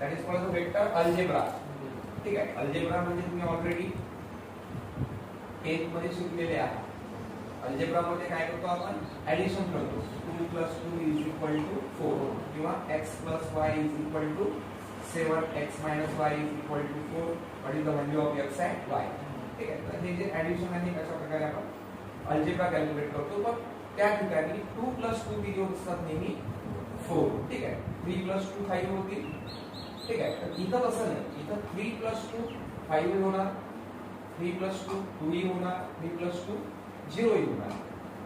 That is called vector algebra. ठीक आहे, algebra म्हणजे तुम्ही ऑलरेडी 10th मध्ये शिकलेले आहात. अल्जेब्रा मध्ये काय करतो आपण, ऍडिशन करतो. 2 + 2 = 4 किंवा x + y = 7x - y = 4. What is the value of x and y. ठीक आहे, तर हे जे ऍडिशन आहे कशा प्रकारे आपण अल्जेब्रा कॅल्क्युलेट करतो. पण त्या ठिकाणी 2 + 2 किती असतात, नेहमी 4. ठीक आहे, 3 + 2 5 होतील. ठीक आहे, तर इथं कसं नाही, इथं 3 + 2 5 होणार, 3 + 2 2 होणार, 3 + 2 0 होणार.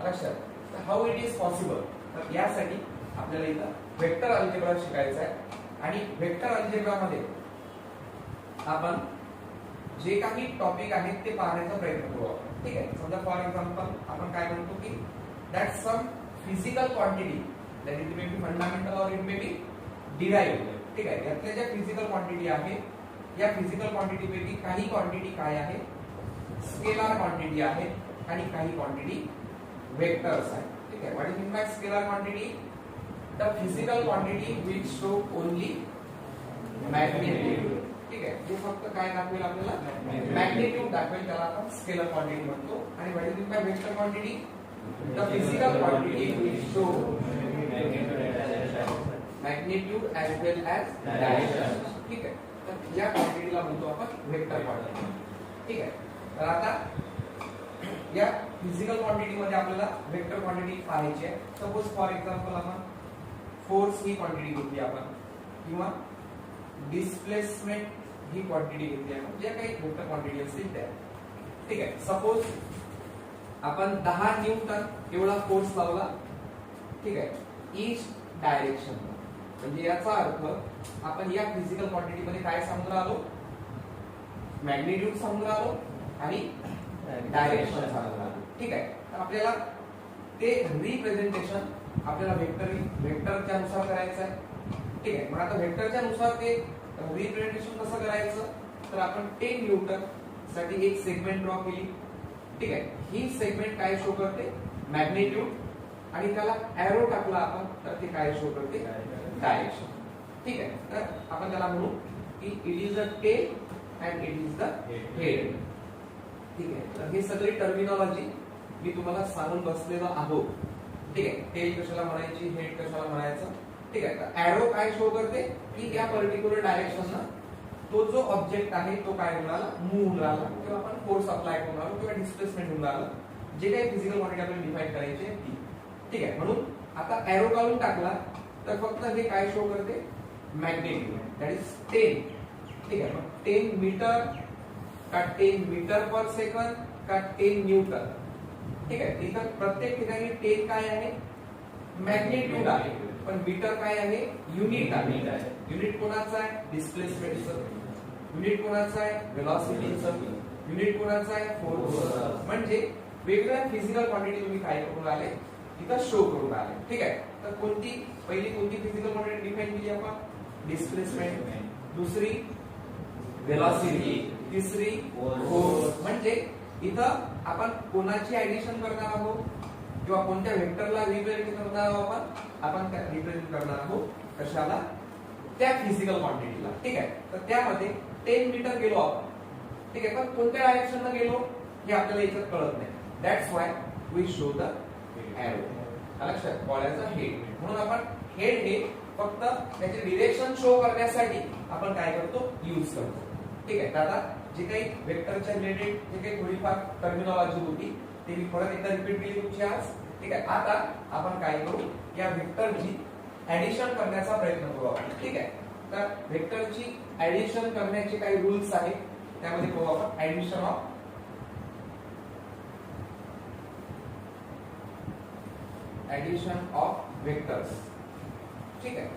लक्षात. तर हाऊ इट इज पॉसिबल, तर यासाठी आपल्याला इथं वेक्टर अल्जेब्रा शिकायचा आहे. आणि वेक्टर अल्जेब्रा मध्ये आपण जे काही टॉपिक आहेत ते पाहण्याचा प्रयत्न करू आपण. ठीक आहे, समजा फॉर एक्झाम्पल आपण काय म्हणतो की that some physical quantity that it may be fundamental or it may be derived. ठीक आहे, यातल्या ज्या फिजिकल क्वांटिटी आहे, या फिजिकल क्वांटिटी पैकी काही क्वांटिटी काय आहे, स्केलर क्वांटिटी आहे आणि काही क्वांटिटी वेक्टर्स आहे. ठीक आहे, what is mean bye scalar quantity, the physical quantity will show only magnitude. ठीक आहे, जे फक्त काय दाखवेल, आपल्याला मॅग्निट्यूड दाखवेल, त्याला आपण स्केलर क्वांटिटी म्हणतो. आणि what is mean by vector quantity, the physical quantity will show magnitude as well as direction. ठीक आहे, तर या क्वांटिटीला म्हणतो आपण वेक्टर क्वांटिटी. ठीक आहे, तर आता या फिजिकल क्वांटिटी मध्ये आपल्याला वेक्टर क्वांटिटी पाहायची आहे. सपोज फॉर एक्झाम्पल आपण फोर्स ही क्वांटिटी घेतली आपण, किंवा डिस्प्लेसमेंट ही क्वांटिटी घेतली आपण, ज्या काही वेक्टर क्वांटिटी असतील त्या. ठीक आहे, सपोज आपण 10 न्यूटन एवढा फोर्स लावला. ठीक आहे, ईच डायरेक्शन. म्हणजे याचा अर्थ आपण या फिजिकल क्वांटिटी मध्ये काय सांगून आलो, मॅग्निट्यूड सांगून आलो आणि डायरेक्शन सांगून आलो. ठीक आहे, तर आपल्याला ते रिप्रेझेंटेशन आपल्याला वेक्टरच्या नुसार करायचं आहे. ठीक आहे, मग आता वेक्टरच्या नुसार ते रिप्रेझेंटेशन कसं करायचं, तर आपण 10 न्यूटन साठी एक सेगमेंट ड्रॉ केली. ठीक आहे, ही सेगमेंट काय शो करते, मॅग्निट्यूड, आणि त्याला एरो टाकला आपण तर ते काय शो करते, डायरेक्शन. ठीक आहे, तर आपण त्याला म्हणू की it is the tail and it is the head. ठीक आहे, तर हे सगळी टर्मिनॉलॉजी मी तुम्हाला सांगून बसलेलो आहोत. ठीक आहे, टेल कशाला म्हणायची, हेड कशाला म्हणायचं. ठीक आहे, तर एरो काय शो करते की या पर्टिक्युलर डायरेक्शनला तो जो ऑब्जेक्ट आहे तो काय होणार, मूव्ह होणार, किंवा आपण फोर्स अप्लाय करणार किंवा डिस्प्लेसमेंट होणार, जे काही फिजिकल क्वांटिटी आपल्याला डिफाइन करायची आहे ती. ठीक आहे, म्हणून आता एरो काढून टाकला तर फक्त हे काय शो करते, मॅग्निट्यूड, दॅट इज 10. ठीक आहे, मग 10 मीटर का 10 मीटर पर सेकंड का 10 न्यूटन. ठीक आहे, इथं प्रत्येक ठिकाणी 10 काय आहे, मॅग्निट्यूड आहे, पण मीटर काय आहे, युनिट आहे. युनिट कोणाचा आहे, डिस्प्लेसमेंटचं. युनिट कोणाचा आहे, वेलॉसिटीचं. युनिट कोणाचा आहे, फोर्स. म्हणजे वेगवेगळ्या फिजिकल क्वांटिटी तुम्ही काय करून आले, इथं शो करून आले. ठीक आहे, तर पहिली कोणती फिजिकल क्वांटिटी डिफाइन केली आपण, डिस्प्लेसमेंट. दुसरी वेलॉसिटी, तिसरी फोर्स. म्हणजे इथं आपण कोणाची ऍडिशन करणार आहोत किंवा कोणत्या वेक्टरला रिप्रेझेंट करणार आहोत, आपण त्या रिप्रेझेंट करणार आहोत कशाला, त्या फिजिकल क्वांटिटीला. ठीक आहे, तर त्यामध्ये 10 मीटर गेलो आपण. ठीक आहे, पण कोणत्या डायरेक्शनला गेलो हे आपल्याला इथं कळत नाही. That's why we show the arrow. लक्षात, कॉलरचा हेड. म्हणून आपण हेड हे फक्त त्याचे डिरेक्शन शो करण्यासाठी आपण काय करतो, यूज करतो. ठीक आहे, तर आता जे काही वेक्टरच्या रिलेटेड जे काही थोडीफार टर्मिनॉलॉजी होती ते मी परत एकदा रिपीट केली तुमची आज. ठीक आहे, आता आपण काय करू, या वेक्टरची ऍडिशन करण्याचा प्रयत्न करू आपण. ठीक आहे, तर वेक्टरची ऍडिशन करण्याचे काही रूल्स आहेत, त्यामध्ये पाहू आपण ऍडिशन ऑफ वेक्टर्स. ठीक आहे,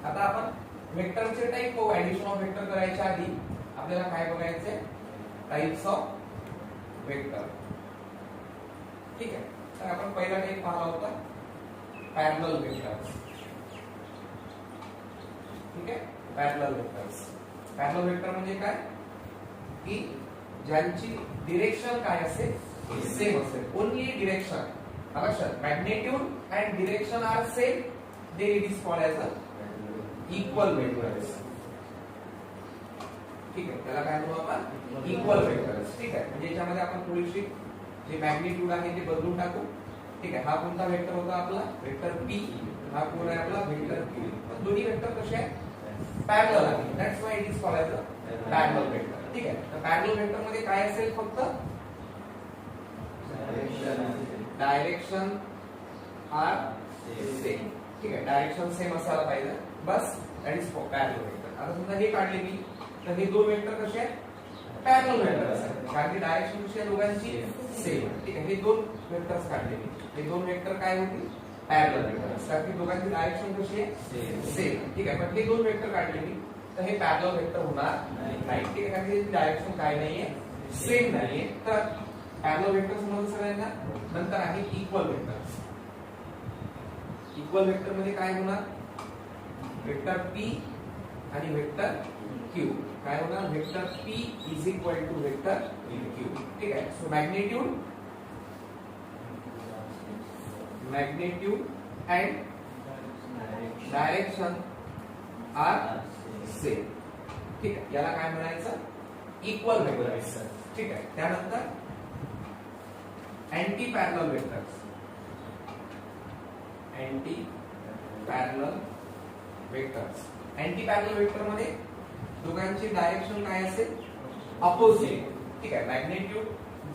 आता आपण वेक्टरचे टाइप पाहू. ऍडिशन ऑफ वेक्टर करायच्या आधी आपल्याला काय बघायचंय, टाइप्स ऑफ वेक्टर. ठीक आहे, तर आपण पहिला टाइप पाहिला होता पॅरलल वेक्टर्स. ठीक आहे, पॅरलल वेक्टर्स. पॅरलल वेक्टर म्हणजे काय की ज्यांची डिरेक्शन काय असेल, सेम असेल, ओनली डिरेक्शन. लक्षात, magnitude and direction are same, they it is called as a equal vectors. ठीक आहे, त्याला काय म्हणू आपण इक्वल वेक्टर्स. ठीक आहे, म्हणजे याच्यामध्ये आपण थोडीशी जे मॅग्निट्यूड आहे ते बदलून टाकू. ठीक आहे, हा कोणता वेक्टर होता आपला वेक्टर पी, हा कोण आहे आपला वेक्टर क्यू. दोन्ही वेक्टर कसे आहेत पॅरलल आहे. That's why it is called as a parallel vector. ठीक आहे, तर पॅरलल वेक्टर मध्ये काय असेल फक्त डायरेक्शन आर सेम. ठीक आहे, डायरेक्शन सेम असायला पाहिजे बस. That is parallel vector. आता समजा हे काढले मी तर हे दोन वेक्टर कसे आहेत पॅरलल वेक्टर असतात कारण की डायरेक्शन कशी आहे दोघांची सेम. ठीक आहे, हे दोन वेक्टर्स काढले मी, हे दोन वेक्टर काय होतील पॅरलल वेक्टर कारण की दोघांची डायरेक्शन कशी आहे सेम. ठीक आहे, पण हे दोन वेक्टर काढले मी तर हे पॅरलल वेक्टर होणार नाही. ठीक आहे, कारण की डायरेक्शन काय नाहीये सेम नाहीये. तर पॅरलल वेक्टर समजलं सगळ्यांना. नंतर आहे इक्वल वेक्टर. इक्वल वेक्टर मध्ये काय होणार वेक्टर पी आणि वेक्टर क्यू. काय होणार vector p is equal to vector q. ठीक आहे, so magnitude and direction are same. ठीक आहे, याला काय म्हणायचं इक्वल वेक्टर. ठीक आहे, त्यानंतर anti parallel vectors. Anti parallel vectors. Anti parallel vector मध्ये दोघांची डायरेक्शन काय असेल अपोजिट. ठीक आहे, मॅग्निट्यूड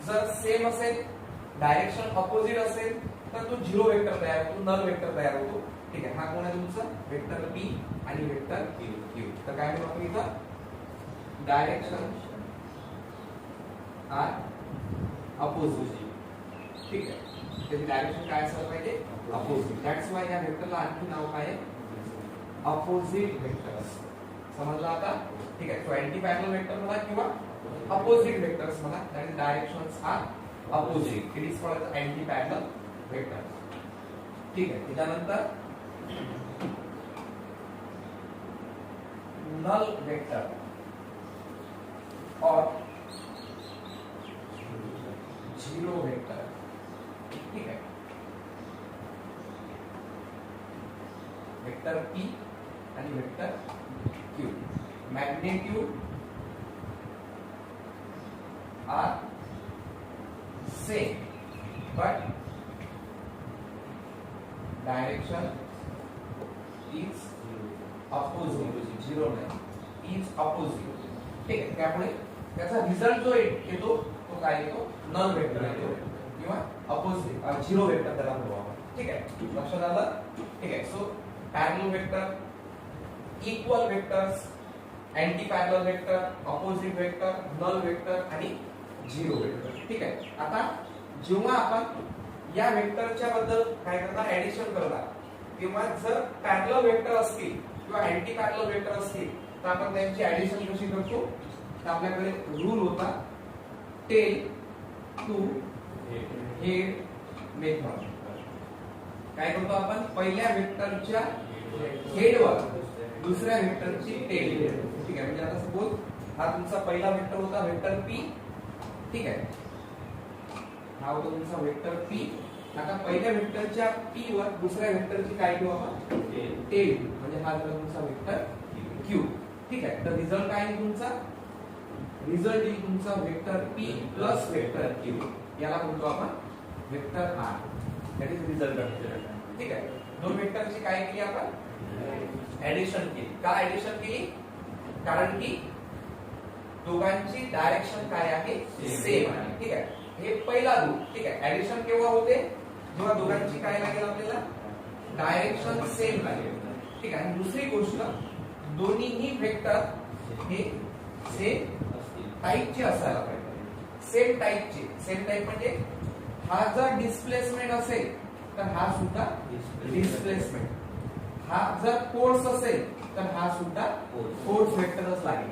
जर सेम असेल डायरेक्शन अपोजिट असेल तर तो झिरो वेक्टर तयार होतो, नल वेक्टर तयार होतो. ठीक आहे, हा कोण आहे तुमचा वेक्टर पी आणि वेक्टर क्यू. तर काय म्हणू आपण इथं डायरेक्शन आर अपोजिट. ठीक आहे, त्याची डायरेक्शन काय असायला पाहिजे अपोजिट. दॅट्स व्हाय या वेक्टरला आणखी नाव काय आहे अपोजिट वेक्टर्स. समजलं आता. ठीक आहे, तो अँटी पॅरलल वेक्टर म्हणा किंवा अपोजिट वेक्टर्स म्हणा, that is directions are opposite. It is called as anti parallel vector. ठीक आहे, त्यानंतर null vector or zero vector. ठीक आहे, वेक्टर पी आणि vector q. Magnitude are same but direction is opposite. Zero नाही is opposite. ठीक आहे, त्यामुळे त्याचा रिझल्ट जो येतो तो काय येतो नल वेक्टर येतो किंवा अपोजिट झिरो वेक्टर त्याला म्हणू आपण. ठीक आहे, लक्षात आलं. ठीक आहे, so parallel vector, equal vectors, anti parallel vector, opposite vector, null vector आणि झिरो वेक्टर. ठीक आहे, आता जेव्हा आपण या वेक्टरच्या बद्दल काय करणार ऍडिशन करणार किंवा जर पॅरलल वेक्टर असतील किंवा अँटी पॅरलल वेक्टर असतील तर आपण त्यांची ऍडिशन कशी करतो तर आपल्याकडे रूल होता टेल टू हेड मेथड. काय करतो आपण पहिल्या वेक्टरच्या हेडवर दुसऱ्या वेक्टरची टेल. ठीक आहे, म्हणजे आता सपोज हा तुमचा पहिला वेक्टर होता वेक्टर पी. ठीक आहे, हा होता तुमचा वेक्टर पी. आता पहिल्या वेक्टरच्या पी वर दुसऱ्या वेक्टरची काय घेऊ आपण टेल, म्हणजे हा झाला तुमचा वेक्टर क्यू. ठीक आहे, तर रिझल्ट काय आहे तुमचा रिझल्ट येईल तुमचा vector p plus vector q. याला म्हणतो आपण vector r. That is result. ठीक आहे, दोन वेक्टरची काय केली आपण ऍडिशन केली. का ऍडिशन केली कारण की दोघांची डायरेक्शन काय आहे सेम आहे. ठीक आहे, हे पहिला रूल. ठीक आहे, ऍडिशन केव्हा होते जेव्हा दोघांची काय लागेल आपल्याला डायरेक्शन सेम लागेल. ठीक आहे, आणि दुसरी गोष्ट दोन्हीही वेक्टर हे सेम टाइपचे असायला पाहिजे. सेम टाइपचे. सेम टाइप म्हणजे हा जर डिस्प्लेसमेंट असेल तर हा सुद्धा डिस्प्लेसमेंट. हा जर फोर्स असेल तर हा सुद्धा फोर्स वेक्टरच लागेल.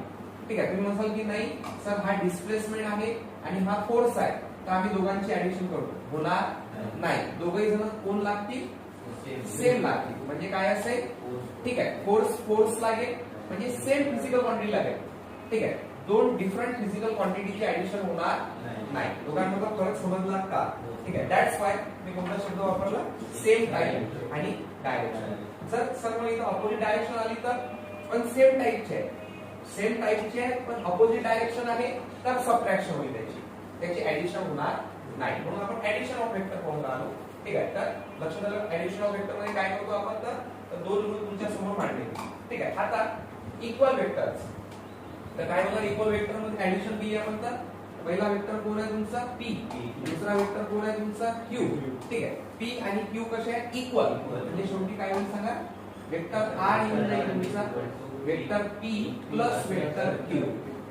ठीक आहे, तुम्ही म्हणाल की नाही सर हा डिस्प्लेसमेंट आहे आणि हा फोर्स आहे तर आम्ही दोघांची ऍडिशन करतो. होणार नाही. दोघही जण कोण लागतील सेम लागतील. म्हणजे काय असेल ठीक आहे फोर्स लागेल म्हणजे सेम फिजिकल क्वांटिटी लागेल. ठीक आहे, दोन डिफरंट फिजिकल क्वांटिटीची ऍडिशन होणार नाही. दोघांमध्ये फरक समजला का. ठीक आहे, दॅट्स वाय मी कोणता शब्द वापरला सेम टाइप आणि डायरेक्शन. जर सर मग इथं अपोजिट डायरेक्शन आली तर पण सेम टाइपचे आहे सेम टाईपची आहे पण अपोजिट डायरेक्शन आहे तर सबट्रॅक्शन होईल त्याची ऍडिशन होणार नाही, म्हणून आपण ऍडिशन ऑफ वेक्टर पाहून आलो. ठीक आहे, तर लक्षात आलं ऍडिशन ऑफ वेक्टर मध्ये काय करतो आपण, तर दोन रूल तुमच्या समोर मांडले. ठीक आहे, आता इक्वल वेक्टर्स, तर काय होणार इक्वल वेक्टर मध्ये ऍडिशन बी आहे म्हणतात. पहिला वेक्टर कोण आहे तुमचा P, दुसरा वेक्टर कोण आहे तुमचा Q. ठीक आहे, P आणि Q कसे आहेत इक्वल, म्हणजे शेवटी काय होईल सांगा, वेक्टर R येऊन जाईल तुमचा vector P plus vector Q.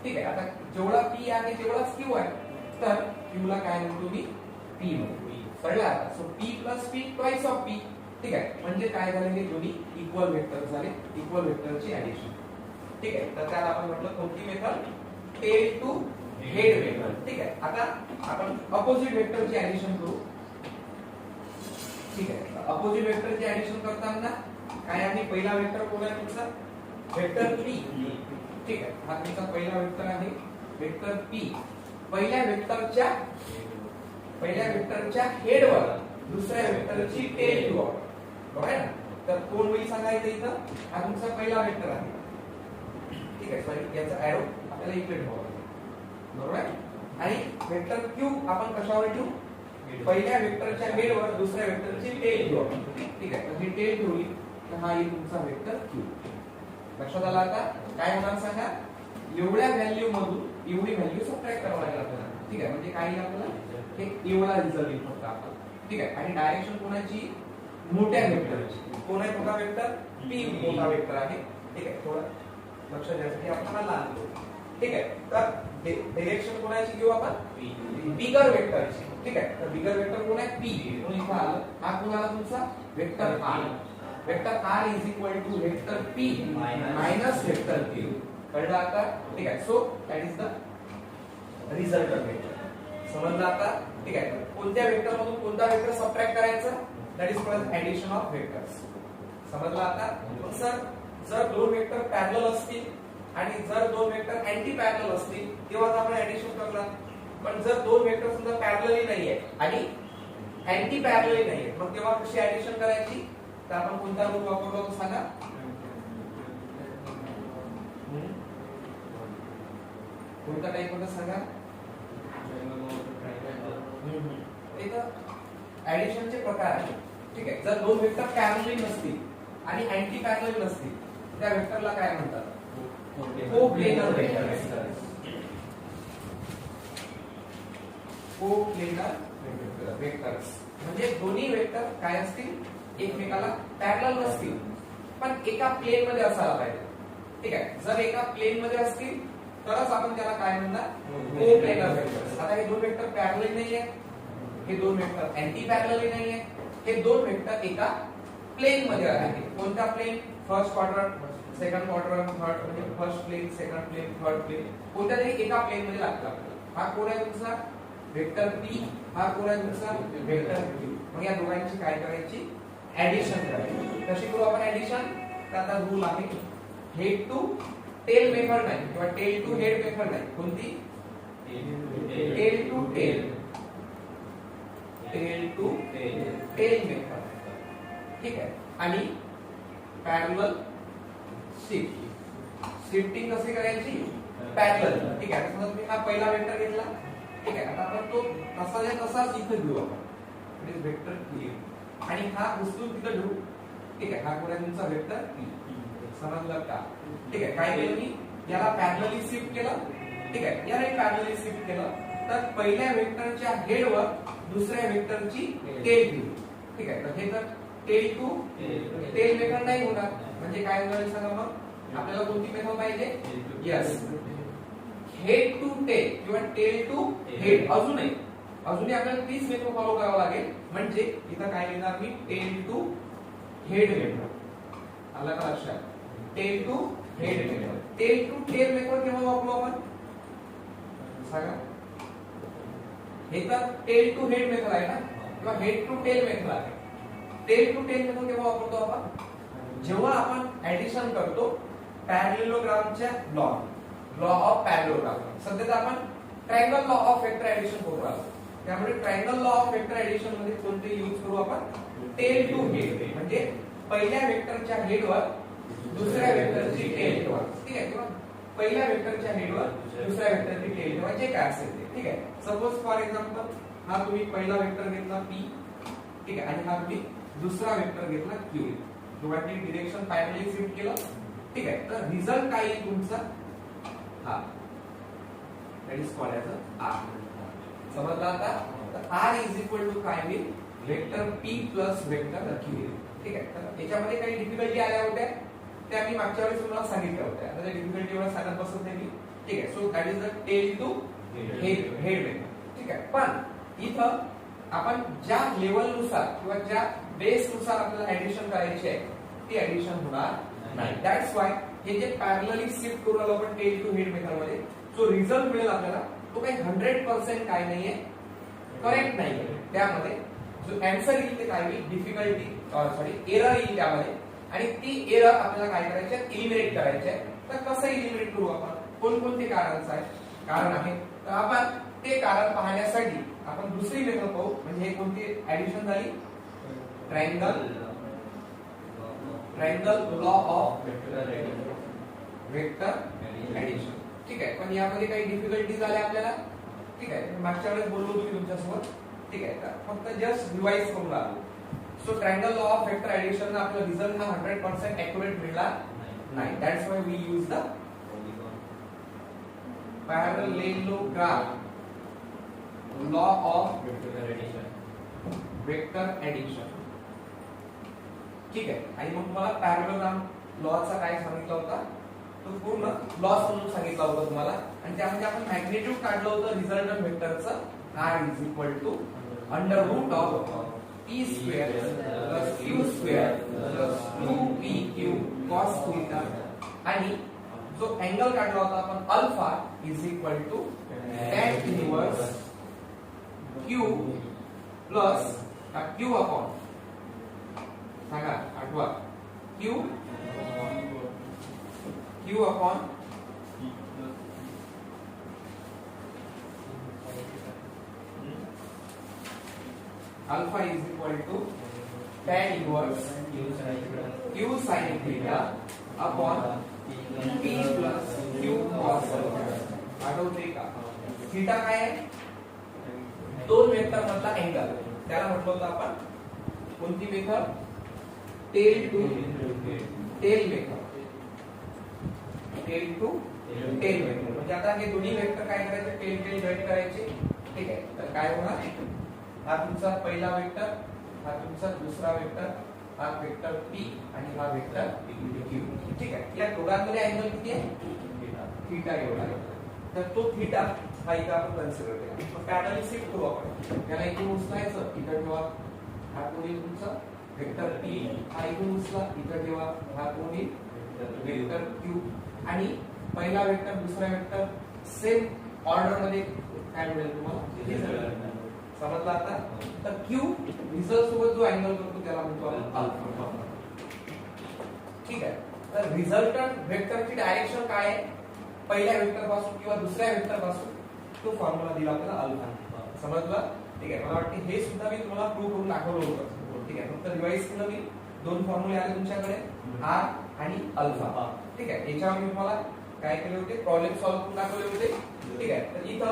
ठीक आहे, आता जेवढा P आहे तेवढाच Q आहे, तर Q ला काय म्हणतो मी P म्हणतो. कळलं आता, so P plus P twice of P. ठीक आहे, म्हणजे काय झाले हे दोन्ही इक्वल वेक्टर झाले, इक्वल वेक्टरची ऍडिशन. ठीक आहे, तर त्याला आपण म्हटलं कोणती method, tail to head method. ठीक आहे, आता आपण अपोजिट वेक्टरची ऍडिशन करू. ठीक आहे, अपोजिट वेक्टरची ऍडिशन करताना काय आहे, पहिला वेक्टर कोण आहे तुमचा वेक्टर P. ठीक आहे, हा तुमचा पहिला वेक्टर आहे वेक्टर P. पहिल्या वेक्टरच्या हेडवर दुसऱ्या वेक्टरची टेल घेऊ, बरोबर आहे ना. तर कोण होईल सांगायचं इथं, हा तुमचा पहिला वेक्टर आहे. ठीक आहे, सॉरी याचा एरो आपल्याला इकडे ठेवावा लागेल, बरोबर आहे. आणि वेक्टर Q आपण कशावर ठेवू, पहिल्या वेक्टरच्या हेडवर दुसऱ्या वेक्टरची टेल घेऊ. ठीक आहे, तर ही टेल ठेवली तर हा येईल तुमचा वेक्टर Q. लक्षात आलं आता काय होणार सांगा, एवढ्या व्हॅल्यू मधून एवढी व्हॅल्यू सबट्रॅक्ट करावी लागेल आपल्याला. ठीक आहे, म्हणजे काय आपल्याला हे एवढा रिझल्ट येईल फक्त आपल्याला. ठीक आहे, आणि डायरेक्शन कोणाची, मोठ्या वेक्टरची. कोण आहे मोठा वेक्टर, P मोठा वेक्टर आहे. ठीक आहे, थोडं लक्ष द्यायचं की आपण लहान करू. ठीक आहे, तर डायरेक्शन कोणाची घेऊ आपण, बिगर वेक्टरची. ठीक आहे, तर बिगर वेक्टर कोण आहे P, म्हणून इथे आलं. हा कोण आला तुमचा vector R. Vector R is equal to vector P minus vector Q. कळलं आता. ठीक आहे, so that is the result of vector. समजलं आता. ठीक आहे, कोणत्या वेक्टर मधून कोणता वेक्टर सबट्रॅक्ट करायचा, that is called addition of vectors. समजलं आता. सर जर दोन वेक्टर पॅरलल असतील आणि जर दोन वेक्टर अँटी पॅरलल असतील तेव्हा आपण ऍडिशन करणार. पण जर दोन वेक्टर सुद्धा पॅरलली नाहीये आणि अँटी पॅरलली नाहीये, मग तेव्हा कशी ऍडिशन करायची, तर आपण कोणता रूल वापरतो सांगा, कोणता टाइप होता सांगा. ऍडिशनचे प्रकार आहेत. ठीक आहे, जर दोन वेक्टर पॅरलली नसतील आणि अँटी पॅरलल नसतील त्या वेक्टरला काय म्हणतात, कोप्लेनर वेक्टर. कोप्लेनर वेक्टर्स म्हणजे दोन्ही वेक्टर काय असतील, एकमेकाला पॅरलल नसतील पण एका प्लेन मध्ये असायला पाहिजे. ठीक आहे, जर एका प्लेन मध्ये असतील तरच आपण त्याला काय म्हणणार, कोप्लेनर वेक्टर्स. आता हे दोन वेक्टर पॅरलल नाहीये, हे दोन वेक्टर अँटी पॅरलल नाहीये, हे दोन वेक्टर एका प्लेन मध्ये आहेत. कोणता plane, first quadrant, second quadrant, third, म्हणजे first plane, second plane, third plane, कोणत्या तरी एका प्लेन मध्ये लागतं आपल्याला. हा कोण आहे तुमचा वेक्टर P, हा कोण आहे तुमचा वेक्टर Q. मग या दोघांची काय करायची, ऍडिशन करायची. कशी करू आपण ऍडिशन, तर आता रूल आहे हेड टू टेल मेथड नाही किंवा टेल टू हेड मेथड नाही. कोणती, tail to tail, tail to tail method. ठीक आहे, आणि पॅरलल शिफ्टिंग कशी करायची, पॅरलल. ठीक आहे, समजा तुम्ही हा पहिला वेक्टर घेतला. ठीक आहे, आता आपण तो तसाच इथे घेऊ आपण, इट इज वेक्टर P आणि हा उचलून तिथे घेऊ. ठीक आहे, हा कोण आहे तुमचा वेक्टर P. समजलं का. ठीक आहे, काय केलं मी, याला पॅरलली शिफ्ट केलं. ठीक आहे, याला पॅरलली शिफ्ट केलं तर पहिल्या वेक्टरच्या हेडवर दुसऱ्या वेक्टरची टेल घेऊ. ठीक आहे, तर हे तर टेल टू टेल मेथड नाही होणार, म्हणजे काय होणार सांगा. मग आपल्याला कोणती मेथड पाहिजे, यस हेड टू टेल किंवा टेल टू हेड. अजूनही आपल्याला तीच मेथड फॉलो करावं लागेल. म्हणजे इथं काय लिहिणार मी, टेल टू हेड मेथड. आला का लक्षात, tail to head method. Tail to tail method केव्हा वापरू आपण सांगा, हे तर टेल टू हेड मेथड आहे ना, किंवा हेड टू टेल मेथड आहे. टेल टू टेल मेथड केव्हा वापरतो आपण, जेव्हा आपण ऍडिशन करतो पॅरलेलोग्रामच्या लॉ ऑफ पॅरलेलोग्राम. सध्या आपण triangle law of vector addition करू आहोत. त्यामुळे triangle law of vector addition मध्ये कोणते यूज करू आपण, टेल टू हेड. म्हणजे पहिल्या वेक्टरच्या हेडवर दुसऱ्या वेक्टरची टेल ठेवा. ठीक आहे, किंवा पहिल्या वेक्टरच्या हेडवर दुसऱ्या वेक्टरची टेल किंवा जे काय असेल ते, ठीक आहे. सपोज फॉर एक्झाम्पल हा तुम्ही पहिला वेक्टर घेतला p, ठीक आहे, आणि हा तुम्ही दुसरा वेक्टर घेतला q. दोघांची डिरेक्शन पॅरलली शिफ्ट केलं, ठीक आहे. तर रिझल्ट काय येईल तुमचा? हा that is called as r. समजलं आता? तर r इज इक्वल टू काय होईल? Vector p plus vector q. ठीक आहे. तर याच्यामध्ये काही डिफिकल्टी आल्या होत्या त्या मी मागच्या वेळेस तुम्हाला सांगितल्या होत्या. आता त्या डिफिकल्टी एवढा सांगत बसत नाही मी, ठीक आहे. So that is the tail to head vector, ठीक आहे. पण इथं आपण ज्या लेवल नुसार किंवा ज्या बेस नुसार आपल्याला ऍडिशन करायची आहे ती ऍडिशन होणार नाही. दॅट्स व्हाय हे जे पॅरलली शिफ्ट करून आलो आपण टेल टू हेड मेथड मध्ये, जो रिझल्ट मिळेल आपल्याला तो काही 100% काय नाहीये, करेक्ट नाहीये. त्यामध्ये जो आन्सर येईल ते काय होईल? डिफिकल्टी सॉरी एरर येईल त्यामध्ये, आणि ती एरर आपल्याला काय करायची आहे? इलिमिनेट करायची आहे. तर कसं इलिमिनेट करू आपण? कोणकोणते कारण आहे? तर आपण ते कारण पाहण्यासाठी आपण दुसरी मेथड पाहू. म्हणजे हे कोणती ऍडिशन झाली? Triangle law of vector addition, ठीक आहे. पण यामध्ये काही डिफिकल्टीज आल्या आपल्याला, ठीक आहे. मागच्या वेळेस बोललो होतो तुमच्यासोबत, ठीक आहे. तर फक्त जस्ट रिवाइज करून आलो. So triangle law of vector addition आपला रिझल्ट हा 100% ऍक्युरेट मिळला नाही. That's why we use the parallelogram law of vector addition, ठीक आहे. आणि मग तुम्हाला पॅरलेलोग्राम लॉचा काय सांगितला होता? तो पूर्ण लॉ समजून सांगितला होता तुम्हाला, आणि त्यामध्ये आपण मॅग्निट्यूड काढलं होतं रिझल्टंट वेक्टरचं. r is equal to under root of p square plus q square plus 2pq cos theta, आणि जो अँगल काढला होता आपण alpha is equal to tan inverse q plus q upon, सांगा आठवा, q upon alpha is equal to tan inverse q sin theta upon p plus q cos theta. आठवते का? Theta काय आहे? दोन वेक्टर मधला अँगल, त्याला म्हटलं होतं आपण कोणती method? Tail to tail method. Tail to tail method म्हणजे आता हे दोन्ही वेक्टर काय करायचे? टेल टेल जॉईन करायचे, ठीक आहे. तर काय होणार? हा तुमचा पहिला वेक्टर, हा तुमचा दुसरा वेक्टर, हा वेक्टर p आणि हा वेक्टर q, ठीक आहे. या दोघांमध्ये अँगल किती आहे? थीटा एवढा आहे. तर तो थीटा हा इथे आपण कन्सिडर केला. पॅरलली शिफ्ट करू आपण. त्याला इथून उचलायचं, इथे ठेवा. हा कोणी तुमचा वेक्टर p, हा इथून उचला, इथे ठेवा. हा कोणी वेक्टर q, आणि पहिला वेक्टर दुसरा वेक्टर सेम ऑर्डर मध्ये काय मिळेल तुम्हाला? समजलं आता? तर q रिझल्ट सोबत जो अँगल करतो त्याला म्हणतो आपण अल्फा, ठीक आहे. तर रिझल्टंट वेक्टरची डायरेक्शन काय आहे? पहिल्या वेक्टर पासून किंवा दुसऱ्या वेक्टर पासून तो फॉर्म्युला दिला आपल्याला अल्फा. समजलं? ठीक आहे. मला वाटतं हे सुद्धा मी तुम्हाला प्रूव्ह करून दाखवलं होतं, ठीक आहे. फक्त रिवाइज केलं मी. दोन फॉर्म्युले आले तुमच्याकडे, r आणि अल्फा, ठीक आहे. याच्यावर मी तुम्हाला काय केले होते? प्रॉब्लेम सॉल्व्ह करून दाखवले होते, ठीक आहे. तर इथं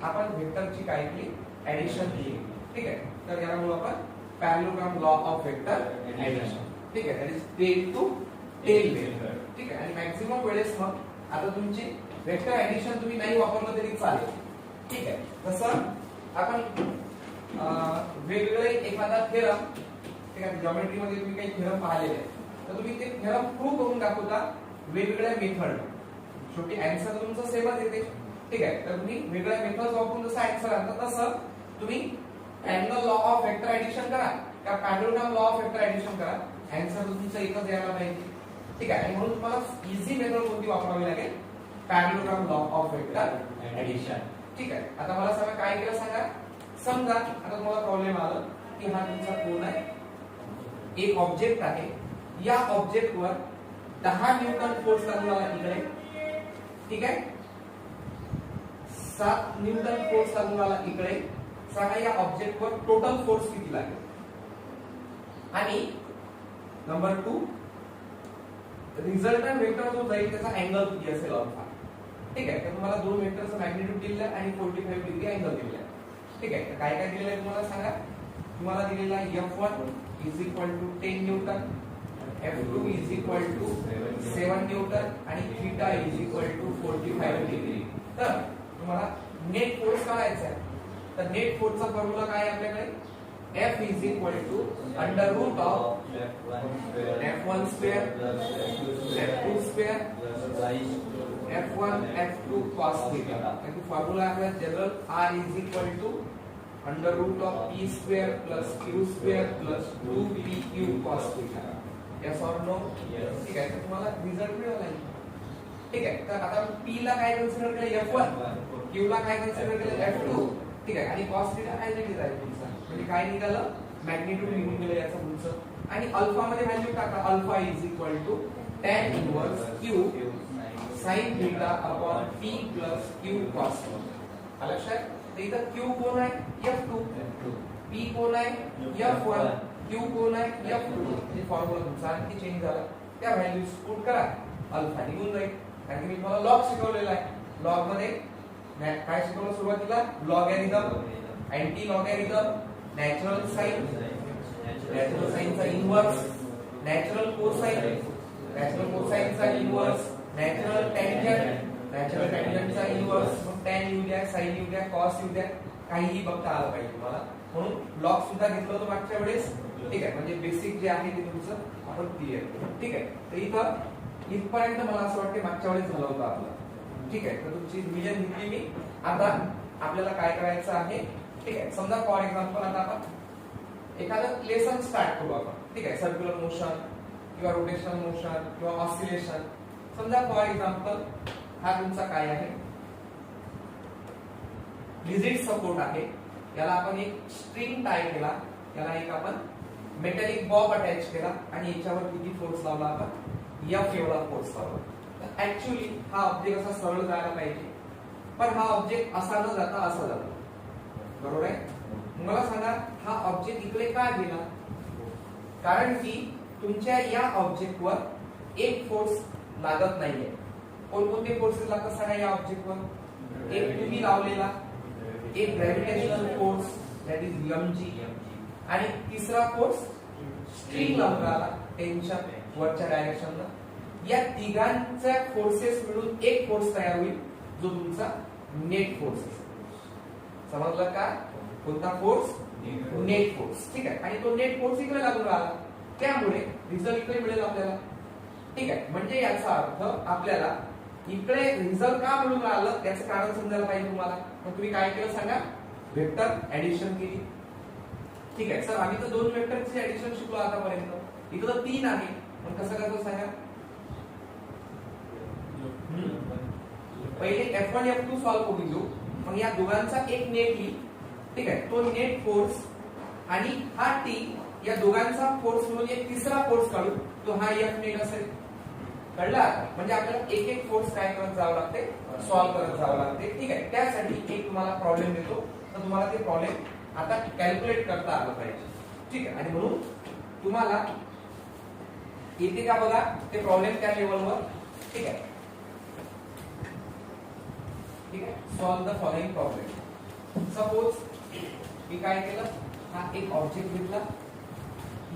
आपण वेक्टरची काय केली? ऍडिशन केली, ठीक आहे. तर याला म्हणू आपण parallelogram law of vector addition, ठीक आहे. That is tail to tail method, ठीक आहे. आणि मॅक्सिमम वेळेस मग आता तुमची वेक्टर ऍडिशन तुम्ही नाही वापरलं तरी चालेल, ठीक आहे. तसं आपण वेगवेगळे एखादा थेरम, ठीक आहे, जॉमेट्री मध्ये तुम्ही काही थेरम पाहिलेले तर तुम्ही ते थेरम प्रूव्ह करून दाखवता वेगवेगळ्या मेथड. शेवटी आन्सर तुमचा सेमच येते, ठीक आहे. तर तुम्ही वेगळ्या मेथड्स वापरून जसं आन्सर आणता तसं तुम्ही triangle law of vector addition करा किंवा parallelogram law of vector addition करा, आन्सर तुमचं एकच यायला पाहिजे, ठीक आहे. आणि म्हणून तुम्हाला इझी मेथड कोणती वापरावी लागेल? Parallelogram law of vector addition, ठीक आहे. आता मला सांगा काय केलं सांगा. समजा आता तुम्हाला प्रॉब्लेम आला की हा तुमचा कोन आहे, एक ऑब्जेक्ट आहे, या ऑब्जेक्ट वर 10 न्यूटन फोर्स लागू आला इकडे, ठीक आहे. 7 न्यूटन फोर्स लागू आला इकडे. सांगा या ऑब्जेक्ट वर टोटल फोर्स किती लागेल? आणि नंबर 2 रिझल्टंट वेक्टर जो जाईल त्याचा अँगल किती असेल अल्फा. ठीक आहे. तर तुम्हाला दोन वेक्टरचं मॅग्निट्यूड दिलेलं आहे आणि 45 डिग्री अँगल दिलेला आहे. ठीक आहे. तर काय काय दिलेलं आहे तुम्हाला सांगा. तुम्हाला दिलेला आहे F1 is equal to 10 newton, F2 is equal to 7 newton आणि theta is equal to 45 degree. तर तुम्हाला नेट फोर्स काढायचा आहे. तर नेट फोर्सचा फॉर्म्युला काय आहे आपल्याकडे. F is equal to under root of F1 square F2 square F1 F2 cos theta. याची फॉर्म्युला आहे general R is equal to under root of P square plus Q square plus 2PQ cos theta. Yes or no? ठीक आहे. तर तुम्हाला result मिळाला. ठीक आहे. तर आता P ला काय कन्सिडर केलं F1, Q ला काय कन्सिडर केलं F2. ठीक आहे. आणि cos theta काय निघाला आहे तुमचा. म्हणजे काय निघालं मॅग्निट्यूड निघून गेलं याचं तुमचं. आणि अल्फा मध्ये व्हॅल्यू टाका. Alpha is equal to tan inverse Q sin theta upon P plus Q cos theta. लक्षात. तर इथं Q कोण आहे F2, P कोण आहे F1, Q कोण आहे F2. हे फॉर्म्युला तुमचा आणखी चेंज झाला. त्या व्हॅल्यूज पुट करा. अल्फा निघून जाईल. कारण की मी तुम्हाला लॉग शिकवलेला आहे. लॉग मध्ये काय शिकवलं सुरुवातीला. Logarithm, anti logarithm, natural sine, natural साइनचा इन्व्हर्स, नॅचरल कोसाइन, नॅचरल कोसाइनचा इन्व्हर्स, नॅचरल टँजंट, नॅचरल टँजंटचा इन्व्हर्स. मग टॅन येऊ द्या, साइन येऊ द्या, कॉस येऊ द्या, काहीही बघता आलं पाहिजे तुम्हाला. म्हणून लॉग सुद्धा घेतलं होतं मागच्या वेळेस. ठीक आहे. म्हणजे बेसिक जे आहे ते तुमचं आपण क्लिअर. ठीक आहे. तर इथं इथपर्यंत मला असं वाटतं मागच्या वेळेस झालं होतं आपलं. ठीक आहे. तर तुमची रिव्हिजन घेतली मी. आता आपल्याला काय करायचं आहे. ठीक आहे. समजा फॉर एक्झाम्पल आता आपण एखादं लेसन स्टार्ट करू आपण. ठीक आहे. सर्क्युलर मोशन किंवा रोटेशनल मोशन किंवा ऑसिलेशन. समजा फॉर एक्झाम्पल हा तुमचा काय आहे रिजिड सपोर्ट आहे. याला आपण एक स्ट्रिंग टाय केला. याला एक आपण मेटॅलिक बॉब अटॅच केला आणि याच्यावर किती फोर्स लावला आपण F एवढा फोर्स लावला. तर ऍक्च्युअली हा ऑब्जेक्ट असा सरळ जायला पाहिजे. पण हा ऑब्जेक्ट असा न जाता असा जातो. बरोबर आहे. मला सांगा हा ऑब्जेक्ट इकडे का गेला. कारण की तुमच्या या ऑब्जेक्टवर एक फोर्स लागत नाहीये. कोणकोणते फोर्सेस लागतात सांगा या ऑब्जेक्टवर. एक तुम्ही लावलेला, एक gravitational force that is mg, आणि तिसरा फोर्स स्ट्रिंग लावून राहिला टेन्शन वरच्या डायरेक्शनला. या तिघांच्या फोर्सेस मिळून एक फोर्स तयार होईल जो तुमचा नेट फोर्स आहे. समजलं का. कोणता फोर्स नेट फोर्स. ठीक आहे. आणि तो नेट फोर्स इकडे लागून राहिला त्यामुळे रिझल्ट इकडे मिळेल आपल्याला. ठीक आहे. म्हणजे याचा अर्थ आपल्याला इकडे रिझल्ट का मिळून राहिलं त्याचं कारण समजायला पाहिजे तुम्हाला. मग तुम्ही काय केलं सांगा. वेक्टर ऍडिशन केली. ठीक आहे. सर आम्ही तर दोन वेक्टरची ऍडिशन शिकलो आतापर्यंत. इथं तर तीन आहे. मग कसं करायचं सांगा. पहिले F1 F2 सॉल्व करून घेऊ. मग या दोघांचा एक नेट येईल. ठीक आहे. तो नेट फोर्स आणि हा T या दोघांचा फोर्स मिळून एक तिसरा फोर्स काढू. तो हा F नेट असेल. कळला. म्हणजे आपल्याला एक एक फोर्स काय करत जावं लागते सॉल्व करत जावं लागते. ठीक आहे. त्यासाठी एक तुम्हाला प्रॉब्लेम देतो. तर तुम्हाला ते प्रॉब्लेम आता कॅल्क्युलेट करता आलं पाहिजे. ठीक आहे. आणि म्हणून तुम्हाला येते का बघा ते प्रॉब्लेम त्या लेवलवर. ठीक आहे. ठीक आहे. Solve the following problem. Suppose मी काय केलं. हा एक ऑब्जेक्ट घेतला.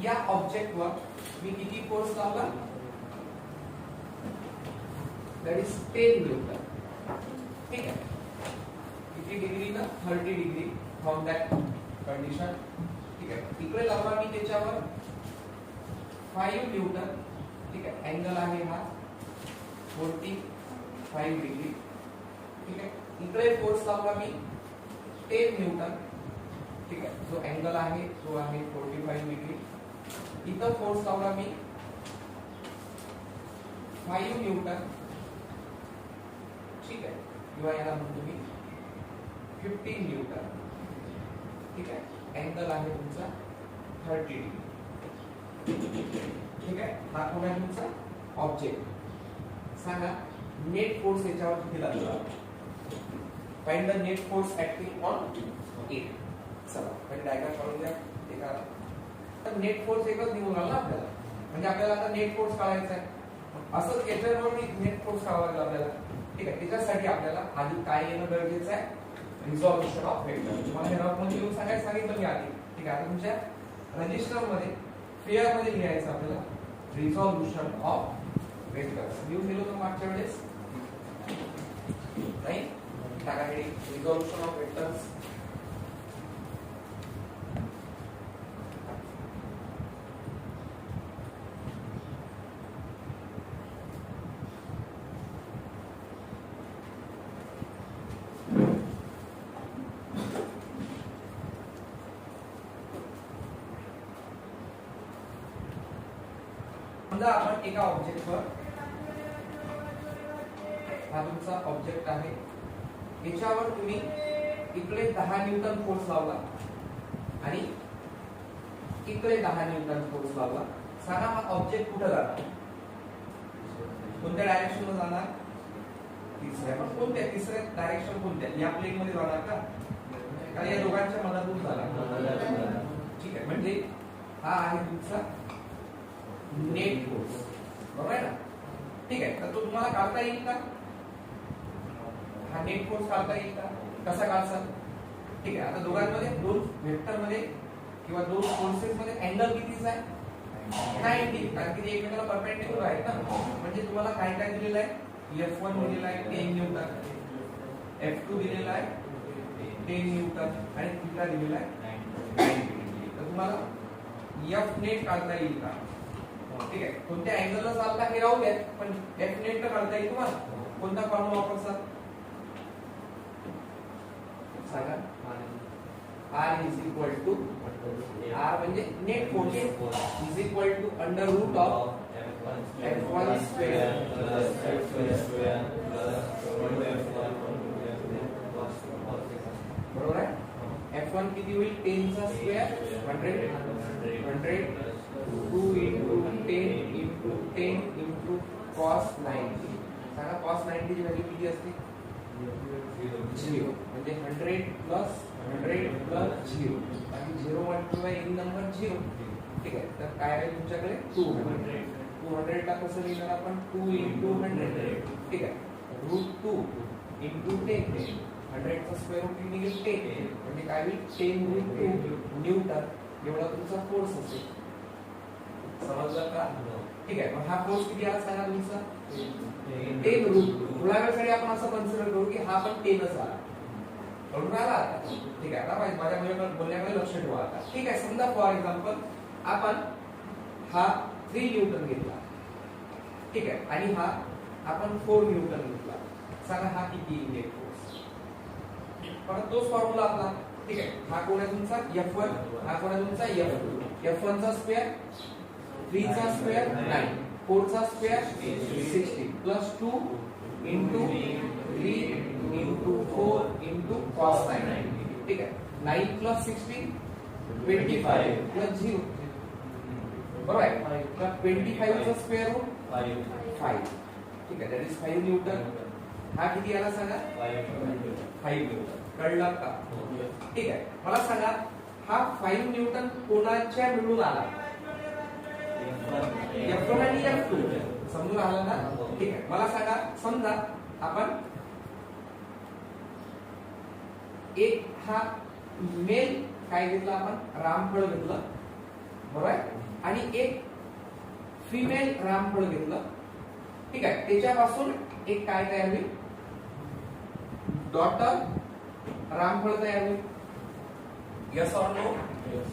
या ऑब्जेक्टवर मी किती फोर्स लावला. That is 10 Newton. ठीक आहे. किती डिग्री ना 30 डिग्री फ्रॉम दॅट कंडिशन. ठीक आहे. इकडे लावला मी त्याच्यावर 5 न्यूटन. ठीक आहे. अँगल आहे हा 45 डिग्री. ठीक आहे. इकडे फोर्स लावला मी 10 न्यूटन. ठीक आहे. जो अँगल आहे तो आहे 45 डिग्री. इथं फोर्स लावला मी 5 न्यूटन. ठीक आहे. किंवा याला म्हणतो मी 15 न्यूटन. ठीक आहे. अँगल आहे तुमचा 30 डिग्री. ठीक आहे. हा कोण आहे तुमचा ऑब्जेक्ट. सांगा नेट फोर्स याच्यावर किती लागला. Find the net force acting on it. चला पहिले डायग्राम काढून द्या. ते करा. तर नेट फोर्स एकच निघून आला आपल्याला. म्हणजे आपल्याला आता नेट फोर्स काढायचा आहे. असंच याच्यावर नेट फोर्स काढावा लागेल आपल्याला. ठीक आहे, त्याच्यासाठी आपल्याला आधी काय येणं गरजेचं आहे, रिझॉल्युशन ऑफ वेक्टर. तुम्हाला हे रफ मध्ये लिहून सांगितलं मी आधी. ठीक आहे, आता तुमच्या रजिस्टर मध्ये फेअर मध्ये लिहायचं आपल्याला रिझॉल्युशन ऑफ वेक्टर. लिहून दिलं तर मागच्या वेळेस नाही टाका हे रिझॉल्युशन ऑफ वेक्टर्स. समजा आपण एका ऑब्जेक्टवर, हा तुमचा ऑब्जेक्ट आहे, याच्यावर तुम्ही इकडे 10 न्यूटन फोर्स लावला आणि इकडे 10 न्यूटन फोर्स लावला. सांगा हा ऑब्जेक्ट कुठे जाणार, कोणत्या डायरेक्शनला जाणार? तिसऱ्या. पण कोणत्या तिसऱ्या डायरेक्शन कोणत्या? या प्लेन मध्ये जाणार का? कारण या दोघांच्या मधातून जाणार. ठीक आहे, म्हणजे हा आहे तुमचा नेट फोर्स, बरोबर आहे ना? ठीक आहे, तर तो तुम्हाला काढता येईल का? हा नेट फोर्स काढता येईल का? कसा काढसाल? ठीक आहे, आता दोघांमध्ये दोन वेक्टर मध्ये किंवा दोन फोर्सेस मध्ये अँगल कितीचा आहे? 90, कारण की ते एकमेकांना परपेंडिक्युलर आहेत ना. म्हणजे तुम्हाला काय काय दिलेलं आहे? F1 दिलेला आहे 10 न्यूटन, F2 दिलेला आहे 10 न्यूटन आणि थीटा दिलेला आहे 90. तर तुम्हाला F नेट काढता येईल का? ठीक आहे, कोणत्या अँगलला चालला हे राहू द्या, पण F नेट काढता येईल तुम्हाला. कोणता फॉर्म्युला वापरसा सांगा? R is equal to R म्हणजे net force is equal to under root of F1 square plus F2 square plus 1F1 बरोबर आहे. F1 किती होईल? 10 चा square 100 2 into 10 into 10 into cos 90. सांगा cos 90 ची व्हॅल्यू किती असते? 0. म्हणजे 100 plus 0 आणि 0 मल्टिप्लाय इन नंबर 0. ठीक आहे, तर काय आहे तुमच्याकडे 200. 200 ला कसं लिहिणार आपण? 2 into 100. ठीक आहे, √2 into 10. 100 चा स्क्वेअर रूट निघेल 10, म्हणजे काय होईल? 10√2 न्यूटन एवढा तुमचा फोर्स असेल. समजलं का? ठीक आहे, मग हा फोर्स किती आला सांगा तुमचा? 10√2. थोड्या वेळासाठी आपण असं कन्सिडर करू की हा पण 10च आला. कळून आला आता? ठीक आहे, आता माझ्या बोलण्याकडे लक्ष ठेवा आता. ठीक आहे, समजा फॉर एक्झाम्पल आपण हा 3 न्यूटन घेतला. ठीक आहे, आणि हा आपण 4 न्यूटन घेतला. सांगा हा किती नेट फोर्स? परत तोच फॉर्म्युला आपला. ठीक आहे, हा कोण आहे तुमचा? F1, हा कोण आहे तुमचा? F2. F1 चा स्क्वेअर 3 चा स्क्वेअर 9, 4 चा square 60 plus 2 into 3 into 4 into cos 90. ठीक आहे, 9 plus 16 25 plus 0 बरोबर आहे. तर 25 चा स्क्वेअर रूट 5. ठीक आहे, दॅट इज 5 न्यूटन. हा किती आला सांगा? 5 न्यूटन. कळलं का? ठीक आहे, मला सांगा हा 5 न्यूटन कोणाच्या मिळून आला? F1 आणि F2 समजून आला ना? ठीक आहे, मला सांगा समजा आपण एक हा मेल काय घेतला आपण? रामफळ घेतलं, बरोबर आहे, आणि एक फिमेल रामफळ घेतलं. ठीक आहे, त्याच्यापासून एक काय तयार होईल? डॉटर रामफळ तयार होईल. Yes or no?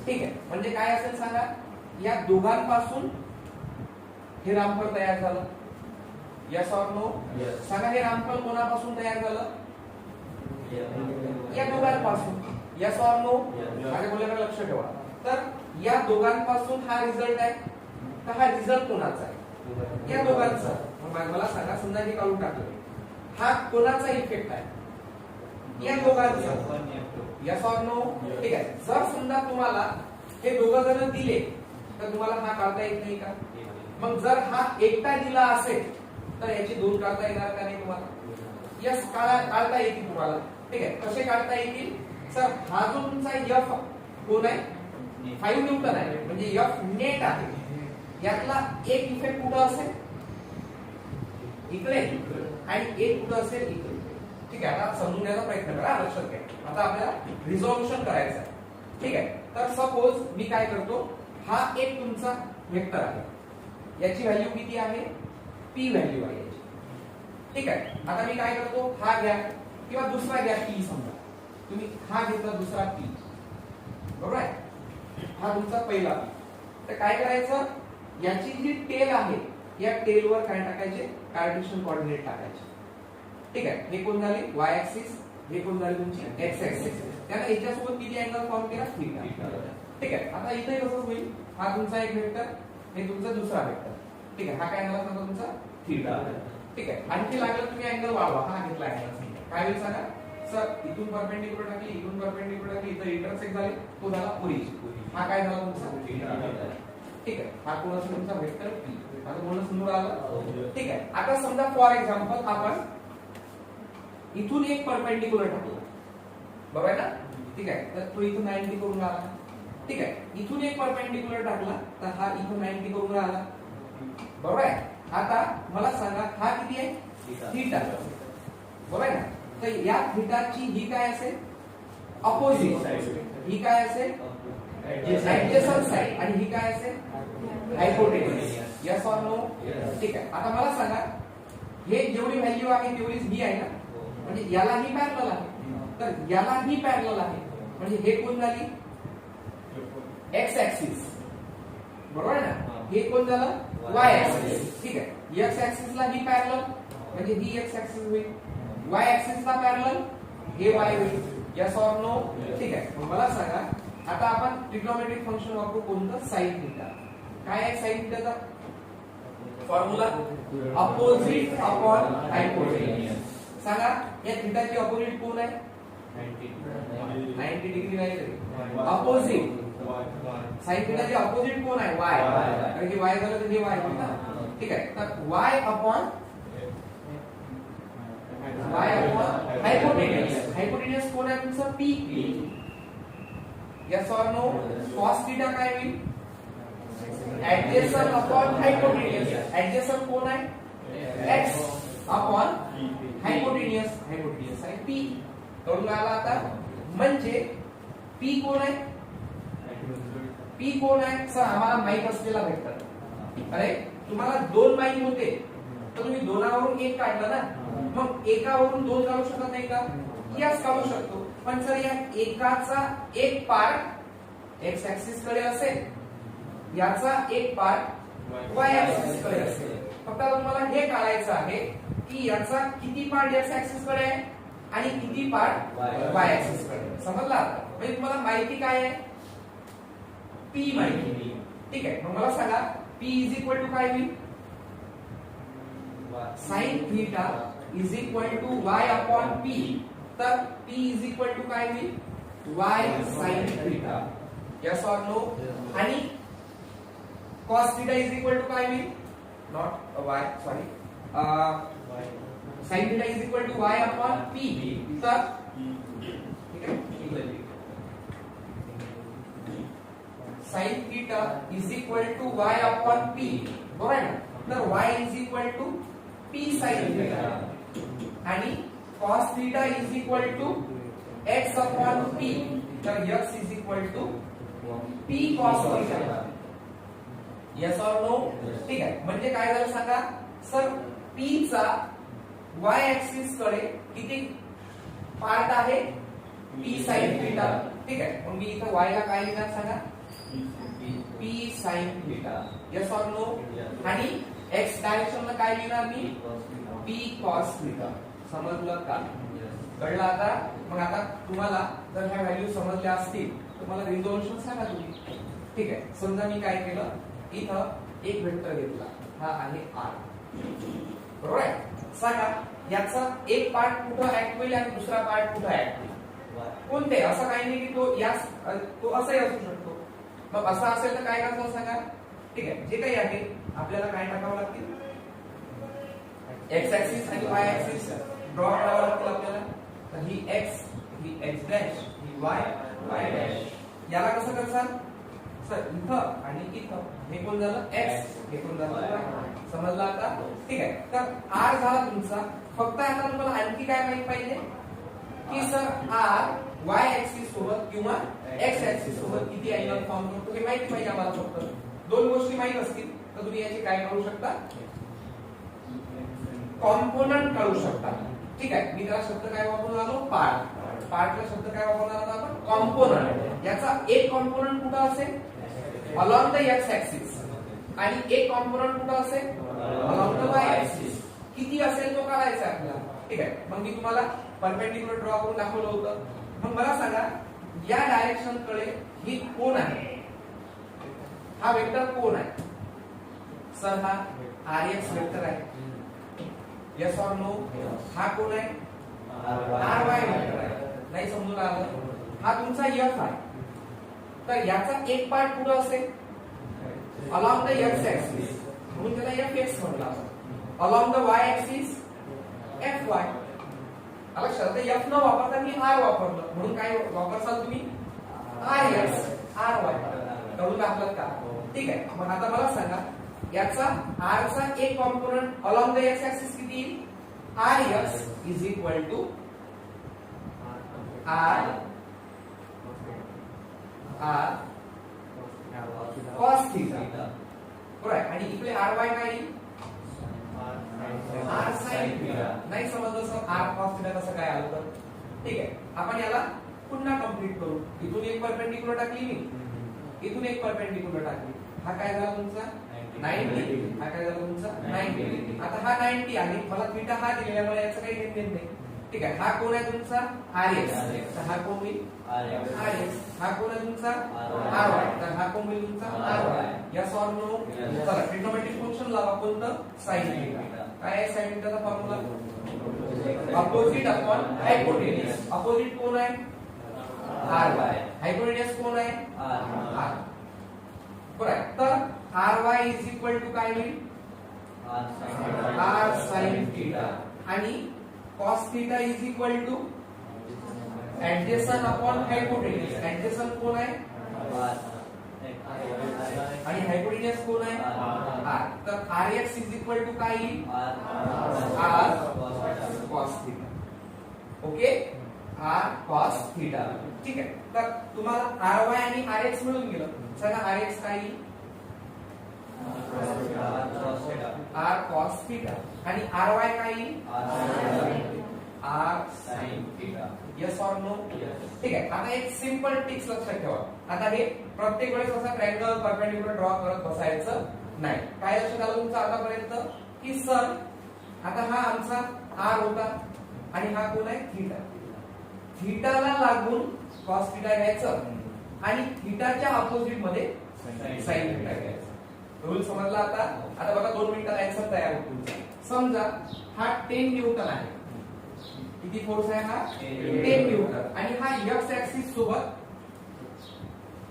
ठीक आहे, म्हणजे काय असेल सांगा? या दोघांपासून हे रामफळ तयार झालं. Yes or no? सांगा हे रामफळ कोणापासून तयार झालं? या दोघांपासून. Yes or no? माझ्या बोलण्याकडे लक्ष ठेवा. तर या दोघांपासून हा रिझल्ट आहे, तर हा रिझल्ट कोणाचा आहे? या दोघांचा. मला सांगा समजा हे काढून टाकलं, हा कोणाचा इफेक्ट आहे? या दोघांचा. Yes or no? ठीक आहे, जर समजा तुम्हाला हे दोघं जण दिले तर तुम्हाला हा काढता येत नाही का? मग जर हा एकटा दिला असेल तर याची दोन काढता येणार का नाही तुम्हाला? यस, काढता येतील तुम्हाला. ठीक आहे, कसे काढता येतील? सर हा जो तुमचा F कोण आहे? 5 न्यूटन आहे, म्हणजे F नेट आहे. यातला एक इफेक्ट कुठं असेल? इकडे आणि एक कुठं असेल इकडे. ठीक आहे, आता समजून घ्यायचा प्रयत्न करा, लक्षात घ्या. आता आपल्याला रिझॉल्युशन करायचं आहे. ठीक आहे, तर सपोज मी काय करतो, हा एक तुमचा वेक्टर आहे, याची व्हॅल्यू किती आहे, p व्हॅल्यू आहे याची. ठीक आहे, आता मी काय करतो, हा घ्या किंवा दुसरा घ्या p, समजा तुम्ही हा घेतला दुसरा p, बरोबर आहे, हा तुमचा पहिला p. तर काय करायचं, याची जी टेल आहे या टेलवर काय टाकायचे, कार्टेशियन कोऑर्डिनेट टाकायचे. ठीक आहे, हे कोण झाले y ऍक्सिस, हे कोण झाले तुमची x ऍक्सिस. त्याला याच्यासोबत किती अँगल फॉर्म केला, थीटा. ठीक आहे, आता इथे कसं होईल, हा तुमचा एक वेक्टर, हे तुमचा दुसरा वेक्टर. ठीक आहे, हा काय झाला सांगा तुमचा थीटा. ठीक आहे, आणखी लागलं तुम्ही अँगल वाढवा, हा घेतला अँगल, काय होईल सांगा सर, इथून परपेंडिक्युलर टाकली, इथून परपेंडिक्युलर टाकली, इथं इंटरसेक्ट झाले, तो झाला ओरिजिन. हा काय झाला तुमचा थीटा. ठीक आहे, हा कोण असेल तुमचा वेक्टर p. आता बोलणं समोर आलं. ठीक आहे, आता समजा फॉर एक्झाम्पल आपण इथून एक परपेंडिक्युलर टाकला, बरोबर आहे ना. ठीक आहे, तर तो इथून 90 करून आला. ठीक आहे, इथून एक परपेंडिक्युलर टाकला तर हा इथून 90 करून आला, बरोबर आहे. आता मला सांगा हा किती आहे, थीटा, बरोबर आहे ना. तर या थीटाची ही काय असेल, अपोजिट साइड, ही काय असेल ऍडजसंट साइड, आणि ही काय असेल हायपोटेन्यूज. Yes or no. ठीक आहे, आता मला सांगा हे जेवढी व्हॅल्यू आहे तेवढीच ही आहे ना, म्हणजे याला ही पॅरलल आहे, तर याला ही पॅरलल आहे, म्हणजे हे कोण झाली x ऍक्सिस, बरोबर आहे ना. हे कोण झालं y ऍक्सिस. ठीक आहे, x ऍक्सिस ला ही पॅरलल, म्हणजे ही x ऍक्सिस होईल, y ऍक्सिस ला पॅरलल हे y होईल. Yes or no. ठीक आहे, मग मला सांगा आता आपण ट्रिग्नोमेट्रिक फंक्शन वापरू, कोणतं, साइन थीटा. काय आहे साइन थीटाचा फॉर्म्युला, अपोजिट अपॉन हायपोटेन्यूज. सांगा या थीटाची अपोजिट कोण आहे, 90 डिग्री नाही तरी अपोजिट. साइन थीटाची अपोजिट कोण आहे, y, कारण की y झालं तर हे y होईल ना. ठीक आहे, तर y अपॉन हायपोटेन्यूज. हायपोटेन्यूज कोण आहे तुमचं p. Yes or no. cos theta काय होईल, ऍडजसंट अपॉन हायपोटेन्यूज. ऍडजसंट कोण आहे, x अपॉन हायपोटेन्यूज. हायपोटेन्यूज आहे p. कळून आला आता, म्हणजे p कोण आहे, p कोण आहे सर, आम्हाला माहित असलेला वेक्टर. अरे तुम्हाला दोन माहित होते तर तुम्ही दोनावरून एक काढलं ना, मग एकावरून दोन काढू शकत नाही का, यस काढू शकतो. पण सर या एकाचा एक पार्ट x ऍक्सिस कडे असेल, याचा एक पार्ट y ऍक्सिस कडे असेल. फक्त तुम्हाला हे काढायचं आहे की याचा किती पार्ट x ऍक्सिस कडे आहे आणि किती पार्ट y ऍक्सिस कडे. समजला. म्हणजे तुम्हाला माहिती काय आहे, p माहिती. ठीक आहे, मग मला सांगा p इज इक्वल टू काय होईल, sin theta is equal to y upon p. तर p इज इक्वल टू काय होईल, y sin theta. Yes or no. आणि cos theta is equal to काय होईल, not y, sorry, sin theta is equal to y upon p. तर ठीक आहे, sin theta is equal to y upon p, बरोबर आहे ना. तर y is equal to p sin theta आणि cos theta is equal to x upon p. तर x is equal to p cos theta. Yes or no. ठीक आहे, म्हणजे काय झालं सांगा सर, p चा y ऍक्सिस कडे किती पार्ट आहे, p sin थीटा. ठीक आहे, मग मी इथं y ला काय लिहिणार सांगा, p sin theta. Yes or no. आणि x डायरेक्शन ला काय लिहिणार मी, p cos थीटा. समजलं का, कळलं आता. मग आता तुम्हाला जर ह्या व्हॅल्यू समजल्या असतील तर मला रिझोल्यूशन सांगा तुम्ही. ठीक आहे, समजा मी काय केलं, इथं एक वेक्टर घेतला, हा आहे r, बरोबर आहे. सांगा याचा एक पार्ट कुठं ऍक्ट होईल आणि दुसरा पार्ट कुठं ऍक्ट होईल, कोणते. असं काही नाही की तो असंही असू शकतो. मग असं असेल तर काय करायचं सांगा. ठीक आहे, जे काही आहे आपल्याला काय टाकावं लागतील, x ऍक्सिस आणि y ऍक्सिस ड्रॉ करावं लागतील आपल्याला. तर ही x, ही x डॅश, ही y, y डॅश. याला कसं करसाल सर, इथं आणि इथं, हे कोण झालं x, हे कोण झालं y. समजला आता? ठीक आहे. तर R झाला तुमचा. फक्त आता तुम्हाला आणखी काय माहित पाहिजे की सर R y ऍक्सिस सोबत किंवा x ऍक्सिस सोबत किती अँगल फॉर्म करतो हे माहिती पाहिजे आम्हाला. फक्त दोन गोष्टी माहित असतील तर तुम्ही याचे काय करू शकता, कॉम्पोनंट काढू शकता. ठीक आहे. मी त्याला शब्द काय वापरून आलो, पार्ट. पार्टला शब्द काय वापरणार आहोत आपण, कॉम्पोनंट. याचा एक कॉम्पोनंट कुठं असेल, अलॉंग द x ऍक्सिस, आणि एक कॉम्पोनंट कुठं असेल, अलॉंग द y ऍक्सिस. किती असेल तो काढायचा आपल्याला. ठीक आहे. मग मी तुम्हाला परपेंडिक्युलर ड्रॉ करून दाखवलं होतं. मग मला सांगा या डायरेक्शन कडे ही कोण आहे, हा वेक्टर कोण आहे. सर हा rx वेक्टर आहे. Yes or no. हा कोण आहे, ry वेक्टर आहे. नाही समजून आलं. हा तुमचा f आहे. तर याचा एक पार्ट कुठं असेल, अलॉंग द x ऍक्सिस, म्हणून त्याला fx म्हटलं आपण. Along the y axis fy. लक्षात f न वापरता मी r वापरलं, म्हणून काय वापरसाल तुम्ही, rx ry. कळून दाखवत का? ठीक आहे. मग आता मला सांगा याचा r चा एक component along the x axis किती येईल, rx is equal to r cos theta. बरोबर. आणि इकडे ry काय येईल, r sin थीटा. नाही समजलं सर r cos थीटा कसं काय आलं तर. ठीक आहे. आपण याला पुन्हा कंप्लीट करू. इथून एक परपेंडिक्युलर टाकली मी, इथून एक परपेंडिक्युलर टाकली. हा काय झाला तुमचा 90, हा काय झाला तुमचा 90. आता हा 90 आहे, मला थीटा हा दिलेल्यामुळे याचं काही घेणं नाही. ठीक आहे. हा कोण आहे तुमचा rx, तर हा कोण होईल rx. हा कोण आहे तुमचा ry, तर हा कोण होईल तुमचा ry. Yes or no. चला ट्रिग्नोमेट्रिक फंक्शन लावा. कोणतं, sin थीटा. काय आहे sin थीटाचा formula, opposite upon hypotenuse. Opposite कोण आहे ry, हायपोटेन्यूज कोण आहे r. बरोबर. तर ry इज इक्वल टू काय होईल, r sin थीटा. आणि cos theta is equal to adjacent upon hypotenuse. Adjacent कोण आहे, आणि हायपोटेन्यूज कोण आहे r. तर rx इज इक्वल टू काय येईल, r cos theta. Okay, r cos theta. ठीक आहे. तर तुम्हाला ry आणि rx मिळून गेलं. सांगा rx काय येईल, r cos थीटा. आणि ry काय येईल, r sin theta. Yes or no. ठीक आहे. आता एक सिंपल टिक्स लक्षात ठेवा. आता हे प्रत्येक वेळेस असा ट्रायंगल परपेंडिक्युलर ड्रॉ करत बसायचं नाही. काय लक्षात आलं तुमचं आतापर्यंत की सर आता हा आमचा r होता आणि हा कोण आहे थीटा. थीटाला लागून cos थीटा घ्यायचं आणि थीटाच्या अपोजिट मध्ये sin थीटा घ्यायचं. रूल समजला आता. आता बघा 2 मिनिटात आन्सर तयार होतो तुमचा. समजा हा 10 न्यूटन आहे. किती फोर्स आहे हा, 10 न्यूटन. आणि हा x ऍक्सिस सोबत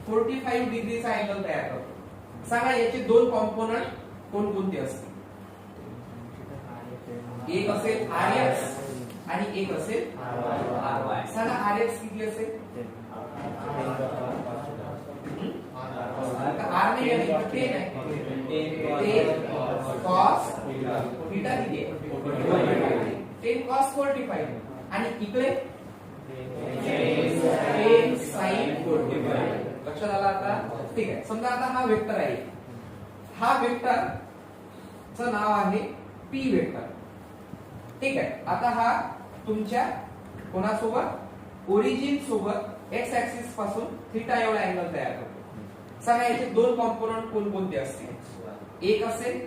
45 डिग्रीचा अँगल तयार करतो. सांगा याचे दोन कॉम्पोनंट कोणकोणते असतील. एक असेल rx आणि एक असेल ry. सांगा rx किती असेल, r नाही आहे, 10 आहे. 10 cos थीटा किती आहे, 10 cos 45. आणि इकडे 10 sin 45. लक्षात आलं आता. ठीक आहे. समजा आता हा वेक्टर आहे. हा वेक्टर चं नाव आहे p वेक्टर. ठीक आहे. आता हा तुमच्या कोणासोबत, ओरिजिन सोबत x ऍक्सिस पासून थीटा एवढा अँगल तयार करतो. सांगा याचे दोन कॉम्पोनंट कोणकोणते असतील. एक असेल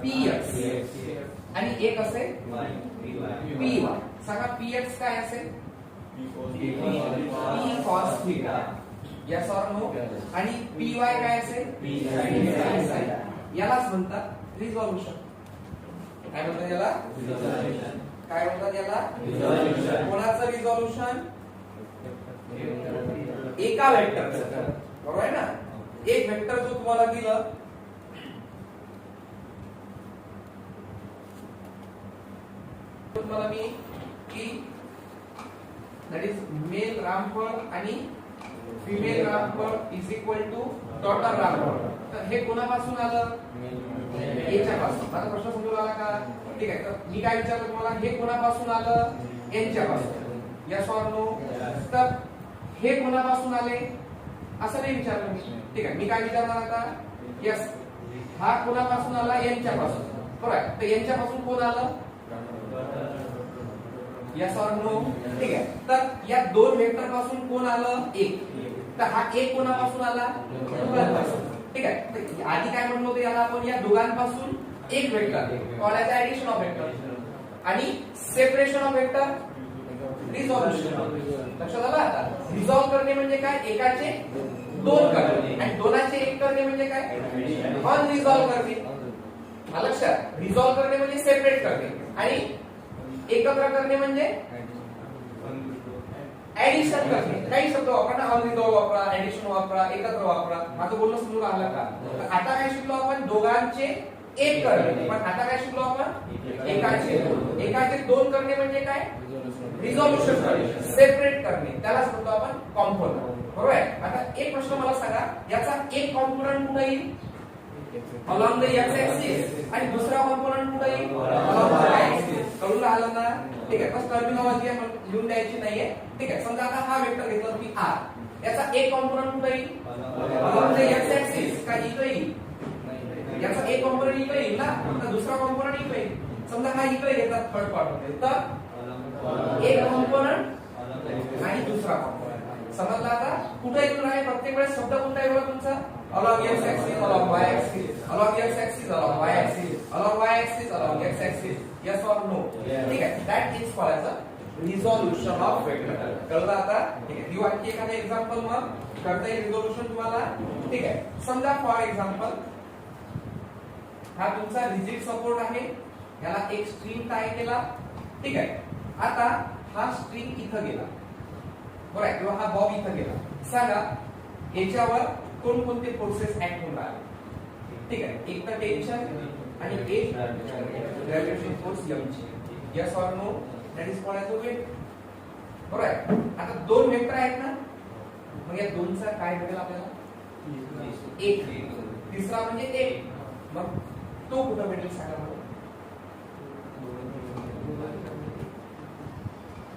px आणि एक असेल py. सांगा px काय असेल, p cos theta. Yes or no. आणि py काय असेल, p sin. यालाच म्हणतात रिझोल्यूशन. काय म्हणतात याला, काय म्हणतात याला, कोणाचं रिझोल्यूशन, एका वेक्टरचं. बरोबर आहे ना. एक वेक्टर जो तुम्हाला दिलं, तुम्हाला मी की दॅट इज मेल रामफळ आणि फिमेल रामफळ इज इक्वल टू टोटल रामफळ. तर हे कोणापासून आलं एच्या पासून. माझा प्रश्न समजून आला का? ठीक आहे. तर मी काय विचारलं तुम्हाला, हे कोणापासून आलं एनच्या पासून. Yes or no? तर हे कोणापासून आले असं नाही विचारलं मी. ठीक आहे. मी काय विचारणार आता, यस हा कोणापासून आला एनच्या पासून. बरोबर. तर एनच्या पासून कोण आलं? Yes or no? ठीक आहे. तर या दोन वेक्टर पासून कोण आलं? एक. तर हा एक कोणापासून आला? दोघांपासून. ठीक आहे. तर आधी काय म्हणलो होतो याला आपण, या दोघांपासून एक vector called as addition of vector आणि सेपरेशन ऑफ वेक्टर रिझॉल्यूशन. लक्षात आलं? आता रिझॉल्व करणे म्हणजे काय? एकाचे दोन करणे आणि दोनाचे एक करणे म्हणजे काय? अनरिझॉल्व करणे. लक्षात? रिझॉल्व करणे म्हणजे सेपरेट करणे आणि एकत्र करणे म्हणजे ऍडिशन करणे. काही शब्द वापरा, अनरिझॉल्व वापरा, ऍडिशन वापरा, एकत्र वापरा. माझं बोलणं समजून आलं का? आता काय शिकलो आपण? दोघांचे एक करणे. पण आता काय शिकलो आपण? एकाचे दोन करणे म्हणजे काय? रिझॉल्यूशन करणे, सेपरेट करणे. त्यालाच म्हणतो आपण कॉम्पोनंट. बरोबर आहे. आता एक प्रश्न मला सांगा, याचा एक कॉम्पोनंट कुठे येईल? अलॉंग द एक्स ऍक्सिस आणि दुसरा कॉम्पोनंट कुठे येईल? Along the Y axis. कळून आलं ना? ठीक आहे. बस टर्मिनॉलॉजी लिहून द्यायची नाहीये. ठीक आहे. समजा आता हा वेक्टर घेतला की आर, याचा एक कॉम्पोनंट कुठे येईल? अलॉंग द एक्स ऍक्सिस का इथे येईल? याचा एक कॉम्पोनंट इथे येईल ना, तर दुसरा कॉम्पोनंट इथे येईल. समजा हा इथे घेतला थर्ड पार्ट मध्ये, तर एक कॉम्पोनंट आणि दुसरा कॉम्पोनंट. समजला आता? कुठे येऊन आहे? प्रत्येक वेळेस शब्द कोणता आहे बघा तुमचा? along x axis, along y axis, along x axis, along y axis, along y axis, along x axis. Yes or no? ठीक आहे. That is called as a resolution of vector. कळलं आता? ठीक आहे. देऊ आणखी एखादं एक्झाम्पल मग करता येईल रिझोल्यूशन तुम्हाला. ठीक आहे. समजा फॉर एक्झाम्पल हा तुमचा रिजिड सपोर्ट आहे, याला एक स्ट्रिंग टाय केला. ठीक आहे. आता हा स्ट्रिंग इथं गेला, बरोबर आहे, किंवा हा बॉब इथं गेला. सांगा याच्यावर कोणकोणते फोर्सेस ऍक्ट होऊन राहिले? ठीक आहे. एक तर टेन्शन आणि एक ग्रॅव्हिटेशन फोर्स एमची. Yes or no? That is called as a weight. बरोबर आहे. आता दोन वेक्टर आहेत ना, मग या दोनचा काय भेटेल आपल्याला? एक. तिसरा म्हणजे एक. मग तो कुठं भेटेल सांगा मला?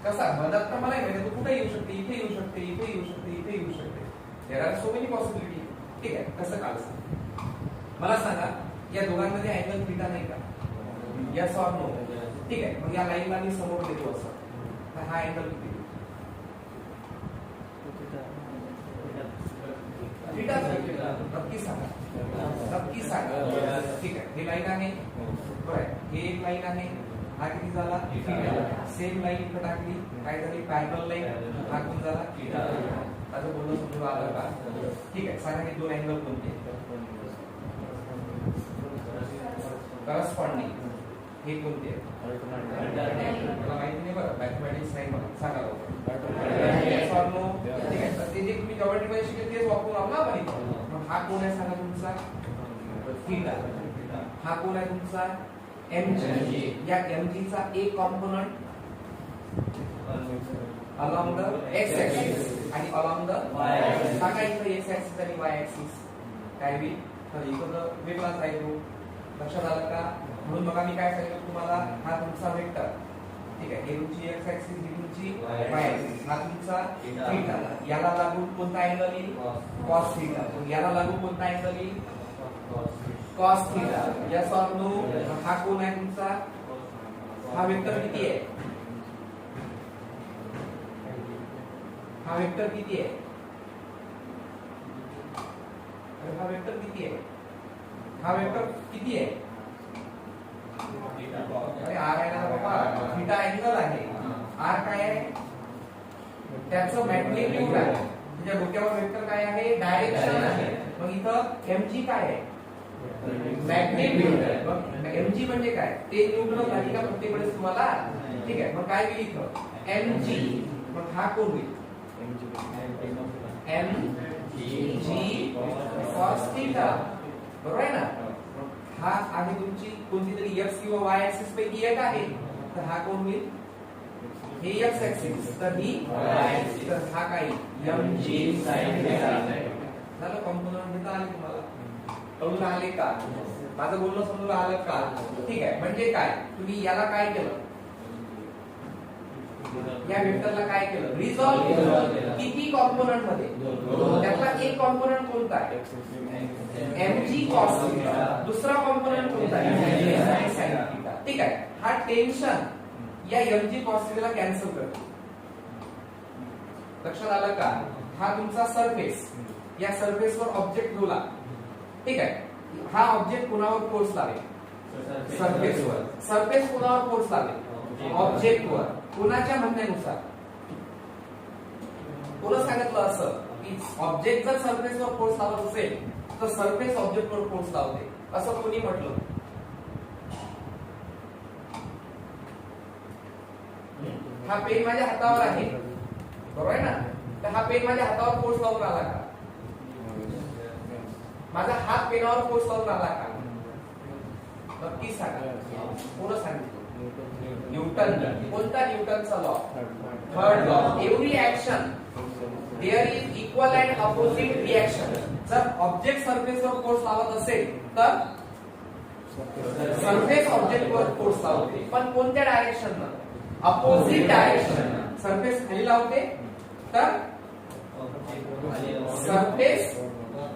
कसा? मदत तर मला माहिती, तो कुठे येऊ शकते? इथे येऊ शकते, इथे येऊ शकते, इथे येऊ शकते. There are so many possibilities. ठीक आहे. कसं काढायचं मला सांगा. या दोघांमध्ये अँगल थीटा नाही का? Yes or no? ठीक आहे. मग या लाईनला मी समोर देतो असं, तर हा अँगल किती? थीटा. नक्की सांगा, नक्की सांगा. ठीक आहे. ही लाईन आहे, बरोबर. हे एक लाईन आहे, हा किती झाला? थीटा. सेम लाईन इकडे टाकली, काय झाली? Parallel line. हा कोण झाला? थीटा. माझं बोलणं समजून आलं का? ठीक आहे. सांगा हे दोन अँगल कोणते? करस्पॉन्डिंग. हे कोणते? मला माहिती नाही बरं, मॅथमॅटिक्स नाही मला सांगा लवकर. Yes or no? ठीक आहे. तर ते जे तुम्ही जॉमेट्री शिकले तेच वापरून आपण आपण मग हा कोण आहे सांगा तुमचा? थीटा. हा कोण आहे तुमचा? एमजी. या एमजी चा एक component along the x axis आणि along the y axis. हा काय इथे x axis आणि y axis काय बी तर इथं वेगळाच आहे तो. लक्षात आलं का? म्हणून बघा मी काय सांगितलं तुम्हाला, हा तुमचा वेक्टर. ठीक आहे. हे तुमची x axis, ही तुमची y axis. हा तुमचा थीटा. याला लागून कोणता अँगल येईल? cos theta. याला लागून कोणता अँगल येईल? cos theta. Yes or no? हा कोण आहे तुमचा? हा वेक्टर किती आहे? हा वेक्टर किती आहे? अरे हा वेक्टर किती आहे? हा वेक्टर किती आहे? अरे आर आहे ना बाबा. थीटा अँगल आहे. आर काय आहे? त्याचं मॅग्निट्यूड आहे. तुझ्या डोक्यावर वेक्टर काय आहे? डायरेक्शन आहे. मग इथं एमजी काय आहे? मॅग्निट्यूड. मग एमजी म्हणजे काय? ते न्यूटन झाली का प्रत्येक वेळेस तुम्हाला? ठीक आहे. मग काय होईल इथं? एमजी. मग हा कोण होईल? mg cos theta. बरोबर आहे ना? हा आहे तुमची कोणती तरी x किंवा y ऍक्सिस पैकी एक आहे, तर हा कोण होईल? हे x ऍक्सिस, तर ही y ऍक्सिस. तर हा काय? mg sin theta. झालं. कॉम्पोनंट घेता आले तुम्हाला. कळून आले का? माझं बोलणं समजून आलं का? ठीक आहे. म्हणजे काय, तुम्ही याला काय केलं, या वेक्टरला काय केलं, रिझॉल्व केलं. किती कॉम्पोनंट मध्ये? त्यातला एक कॉम्पोनंट कोणता आहे, mg cos थीटा. दुसरा कॉम्पोनंट कोणता आहे, sin थीटा. ठीक आहे. हा टेन्शन या mg cos थीटाला कॅन्सल करतो. लक्षात आलं का? हा तुमचा सरफेस, या सरफेस वर ऑब्जेक्ट ठेवला. ठीक आहे. हा ऑब्जेक्ट कोणावर फोर्स लावेल, सरफेस वर. सरफेस कोणावर फोर्स लावेल, ऑब्जेक्ट वर. कोणाच्या म्हणण्यानुसार, कोण सांगितलं असं की ऑब्जेक्ट जर सरफेस वर फोर्स लावत असेल तर सरफेस ऑब्जेक्ट वर फोर्स लावते, असं कोणी म्हटलं? हा पेन माझ्या हातावर आहे, बरोबर आहे ना? तर हा पेन माझ्या हातावर फोर्स लावून आला का? माझा हात पेनावर फोर्स लावून आला का? नक्की सांगा. कोण सांगितलं? न्यूटन. कोणता न्यूटनचा लॉ? Third law. Every action there is equal and opposite reaction. जर ऑब्जेक्ट सरफेस वर फोर्स लावत असेल तर सरफेस ऑब्जेक्ट वर फोर्स लावते, पण कोणत्या डायरेक्शन? Opposite direction. सरफेस खाली लावते तर सरफेस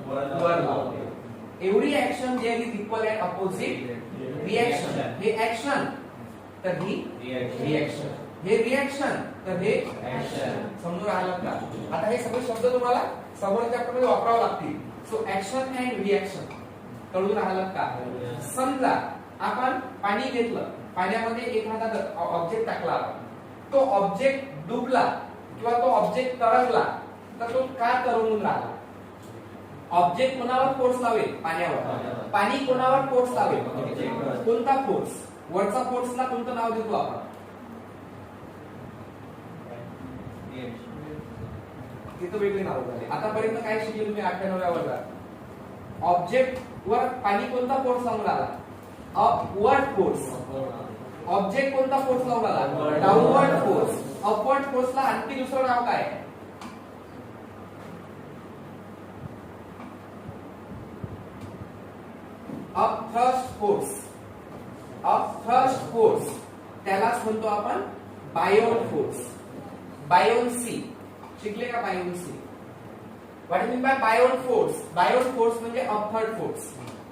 वर लावते. Every action there is equal and opposite reaction. हे ऍक्शन तर ही रिएक्शन, हे रिएक्शन तर हे ऍक्शन. समजून आलं का? आता हे सगळे शब्द तुम्हाला समोरच्या मध्ये वापरावे लागतील. सो ऍक्शन अँड रिएक्शन कळून आलं का? समजा आपण पाणी घेतलं, पाण्यामध्ये एखादा ऑब्जेक्ट टाकला, तो ऑब्जेक्ट डुबला किंवा तो ऑब्जेक्ट तरंगला तर तो का तरंगून राहिला? ऑब्जेक्ट कोणावर फोर्स लावेल, पाण्यावर. पाणी कोणावर फोर्स लावेल, कोणता फोर्स? वरचा फोर्सला कोणतं नाव देतो आपण? तिथं वेगळी नाव झाली. आतापर्यंत काय शिकले तुम्ही 98व्या वर्गात? ऑब्जेक्ट वर पाणी कोणता फोर्स लावून आला? Upward force. ऑब्जेक्ट कोणता फोर्स लावून आला? Downward force. अपवर्ड फोर्सला आणखी दुसरं नाव काय? Upthrust force. अपथ्रस्ट फोर्स त्यालाच म्हणतो आपण बायोन फोर्स. बायोन्सी शिकले का? Buoyancy. What is mean by buoyant force? Buoyant force म्हणजे अपथर्ड फोर्स.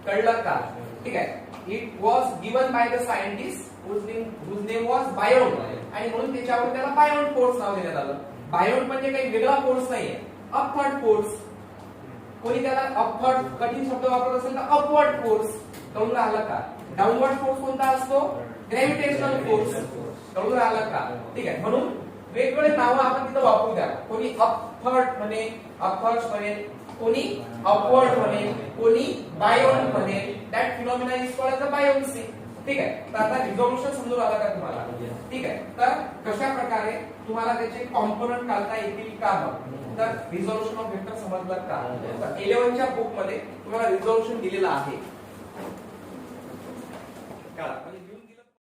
कळलं का? ठीक आहे. It was given by the scientist whose name was Buoyan, आणि म्हणून त्याच्यावर त्याला बायोन फोर्स नाव देण्यात आलं. बायोन म्हणजे काही वेगळा फोर्स नाहीये, अपथर्ड फोर्स. कोणी त्याला अपवर्ड कठीण शब्द वापरत असेल तर अपवर्ड फोर्स. कळून राहिलं का? डाऊनवर्ड फोर्स कोणता असतो? Gravitational force. कळून राहिलं का? ठीक आहे. म्हणून वेगवेगळे नाव आपण तिथं वापरू द्या. कोणी अपथर्ड म्हणे, अपथर्ड म्हणे, कोणी अपवर्ड म्हणे, कोणी बायोन म्हणे. That phenomena is called as a buoyancy. ठीक आहे. तर आता रिझोल्यूशन समजून आलं का तुम्हाला? ठीक आहे. तर कशा प्रकारे तुम्हाला त्याचे कॉम्पोनंट काढता येतील का? तर रिझोल्यूशन ऑफ वेक्टर समजलं का? 11च्या बुक मध्ये तुम्हाला रिझोल्यूशन दिलेलं आहे.